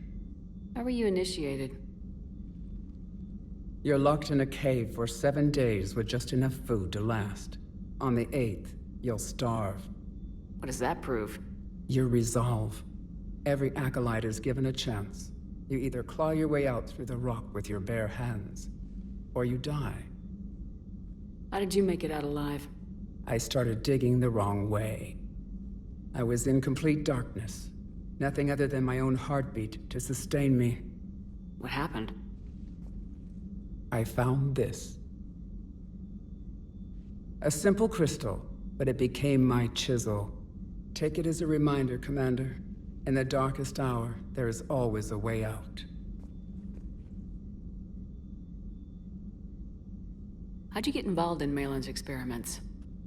How were you initiated? You're locked in a cave for 7 days with just enough food to last. On the 8th, you'll starve. What does that prove? Your resolve. Every acolyte is given a chance. You either claw your way out through the rock with your bare hands, or you die. How did you make it out alive? I started digging the wrong way. I was in complete darkness. Nothing other than my own heartbeat to sustain me. What happened? I found this. A simple crystal, but it became my chisel. Take it as a reminder, Commander. In the darkest hour, there is always a way out. How'd you get involved in Malin's experiments?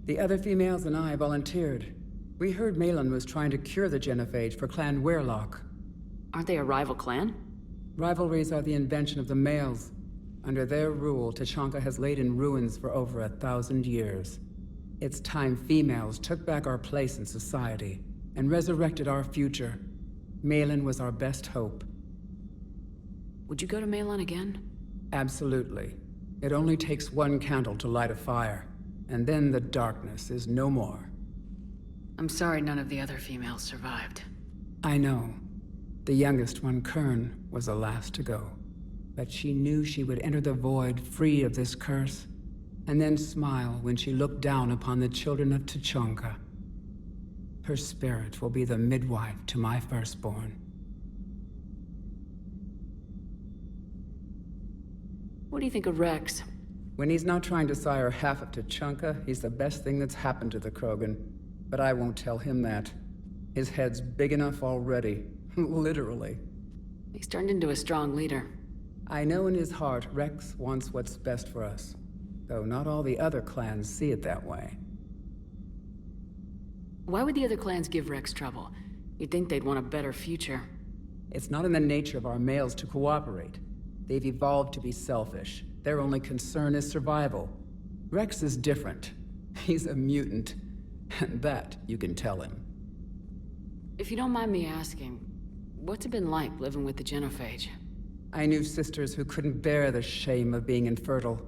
The other females and I volunteered. We heard Malin was trying to cure the Genophage for Clan Weirlock. Aren't they a rival clan? Rivalries are the invention of the males. Under their rule, Tuchanka has laid in ruins for over 1,000 years. It's time females took back our place in society and resurrected our future. Malin was our best hope. Would you go to Malin again? Absolutely. It only takes one candle to light a fire, and then the darkness is no more. I'm sorry none of the other females survived. I know. The youngest one, Kern, was the last to go. But she knew she would enter the void free of this curse, and then smile when she looked down upon the children of Tuchanka. Her spirit will be the midwife to my firstborn. What do you think of Wrex? When he's not trying to sire half of Tuchanka, he's the best thing that's happened to the Krogan. But I won't tell him that. His head's big enough already. Literally. He's turned into a strong leader. I know in his heart Wrex wants what's best for us. Though not all the other clans see it that way. Why would the other clans give Wrex trouble? You'd think they'd want a better future. It's not in the nature of our males to cooperate. They've evolved to be selfish. Their only concern is survival. Wrex is different. He's a mutant. And that you can tell him. If you don't mind me asking, what's it been like living with the Genophage? I knew sisters who couldn't bear the shame of being infertile.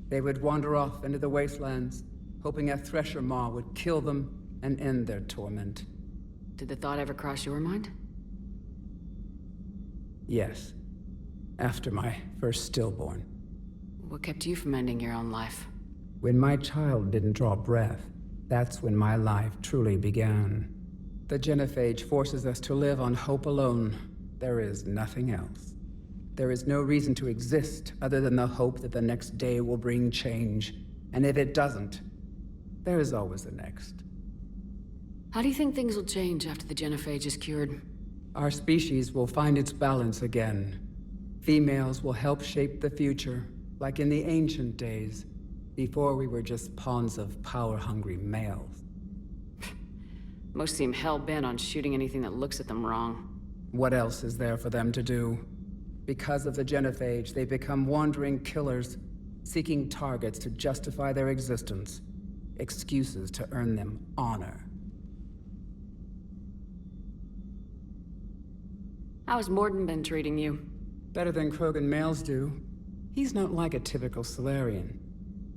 They would wander off into the wastelands, hoping a thresher maw would kill them and end their torment. Did the thought ever cross your mind? Yes. After my first stillborn. What kept you from ending your own life? When my child didn't draw breath, that's when my life truly began. The Genophage forces us to live on hope alone. There is nothing else. There is no reason to exist other than the hope that the next day will bring change. And if it doesn't, there is always the next. How do you think things will change after the Genophage is cured? Our species will find its balance again. Females will help shape the future, like in the ancient days, before we were just pawns of power-hungry males. Most seem hell-bent on shooting anything that looks at them wrong. What else is there for them to do? Because of the Genophage, they become wandering killers, seeking targets to justify their existence. Excuses to earn them honor. How's Mordin been treating you? Better than Krogan males do. He's not like a typical Solarian.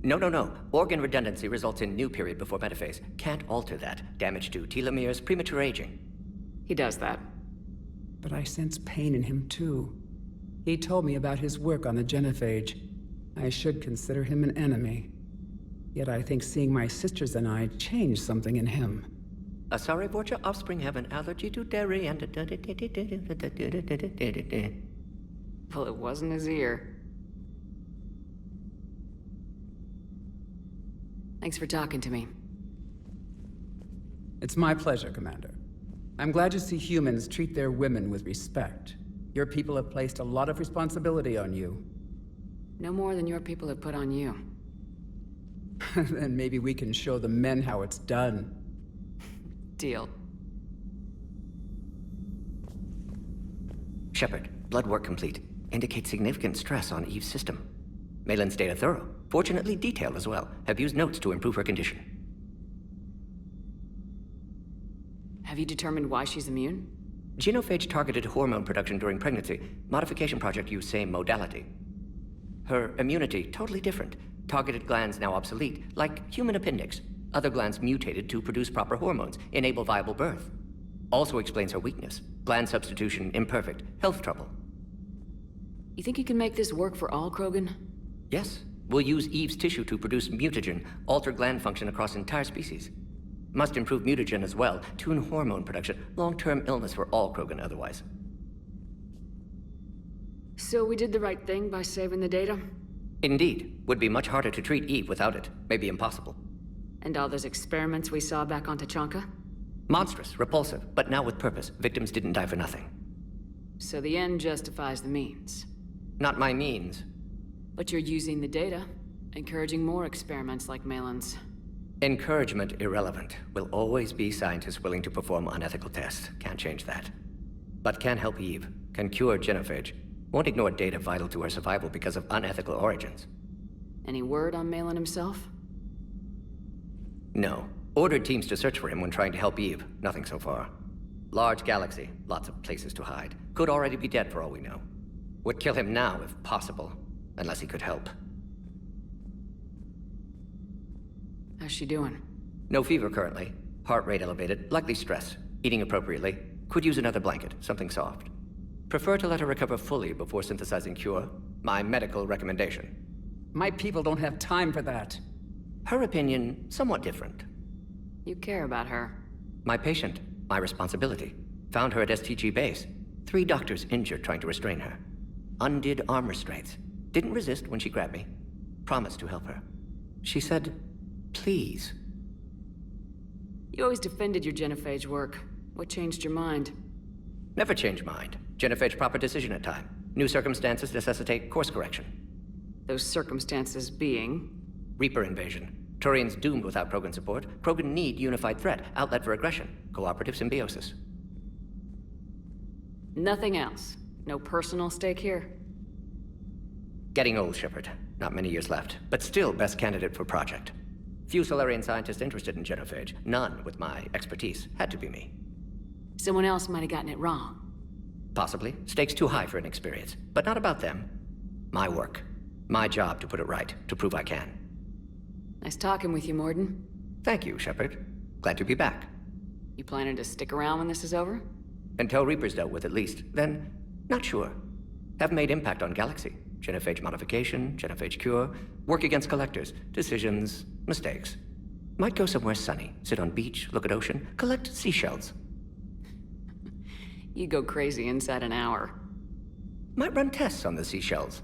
No. Organ redundancy results in new period before metaphase. Can't alter that. Damage to telomeres, premature aging. He does that. But I sense pain in him too. He told me about his work on the Genophage. I should consider him an enemy. Yet I think seeing my sisters and I changed something in him. Sorry, Borgia offspring have an allergy to dairy and... Well, it wasn't his ear. Thanks for talking to me. It's my pleasure, Commander. I'm glad to see humans treat their women with respect. Your people have placed a lot of responsibility on you. No more than your people have put on you. Then maybe we can show the men how it's done. Deal. Shepard, blood work complete. Indicates significant stress on Eve's system. Malin's data thorough. Fortunately detailed as well. Have used notes to improve her condition. Have you determined why she's immune? Genophage targeted hormone production during pregnancy. Modification project used same modality. Her immunity, totally different. Targeted glands now obsolete, like human appendix. Other glands mutated to produce proper hormones, enable viable birth. Also explains her weakness. Gland substitution imperfect. Health trouble. You think you can make this work for all Krogan? Yes. We'll use Eve's tissue to produce mutagen, alter gland function across entire species. Must improve mutagen as well, tune hormone production. Long-term illness for all Krogan otherwise. So we did the right thing by saving the data? Indeed. Would be much harder to treat Eve without it. Maybe impossible. And all those experiments we saw back on Tuchanka? Monstrous, repulsive, but now with purpose. Victims didn't die for nothing. So the end justifies the means. Not my means. But you're using the data, encouraging more experiments like Malin's. Encouragement irrelevant. Will always be scientists willing to perform unethical tests. Can't change that. But can help Eve. Can cure Genophage. Won't ignore data vital to her survival because of unethical origins. Any word on Malin himself? No. Ordered teams to search for him when trying to help Eve. Nothing so far. Large galaxy. Lots of places to hide. Could already be dead for all we know. Would kill him now if possible. Unless he could help. How's she doing? No fever currently. Heart rate elevated. Likely stress. Eating appropriately. Could use another blanket. Something soft. Prefer to let her recover fully before synthesizing cure. My medical recommendation. My people don't have time for that. Her opinion, somewhat different. You care about her. My patient. My responsibility. Found her at STG base. 3 doctors injured trying to restrain her. Undid arm restraints. Didn't resist when she grabbed me. Promised to help her. She said, please. You always defended your Genophage work. What changed your mind? Never change mind. Genophage proper decision at time. New circumstances necessitate course correction. Those circumstances being? Reaper invasion. Turians doomed without Krogan support. Krogan need unified threat. Outlet for aggression. Cooperative symbiosis. Nothing else? No personal stake here? Getting old, Shepard. Not many years left. But still best candidate for project. Few Solarian scientists interested in Genophage. None with my expertise. Had to be me. Someone else might have gotten it wrong. Possibly. Stakes too high for inexperience. But not about them. My work. My job to put it right. To prove I can. Nice talking with you, Mordin. Thank you, Shepard. Glad to be back. You planning to stick around when this is over? Until Reaper's dealt with, at least. Then, not sure. Have made impact on Galaxy. Genophage modification, Genophage cure, work against collectors, decisions, mistakes. Might go somewhere sunny, sit on beach, look at ocean, collect seashells. You go crazy inside an hour. Might run tests on the seashells.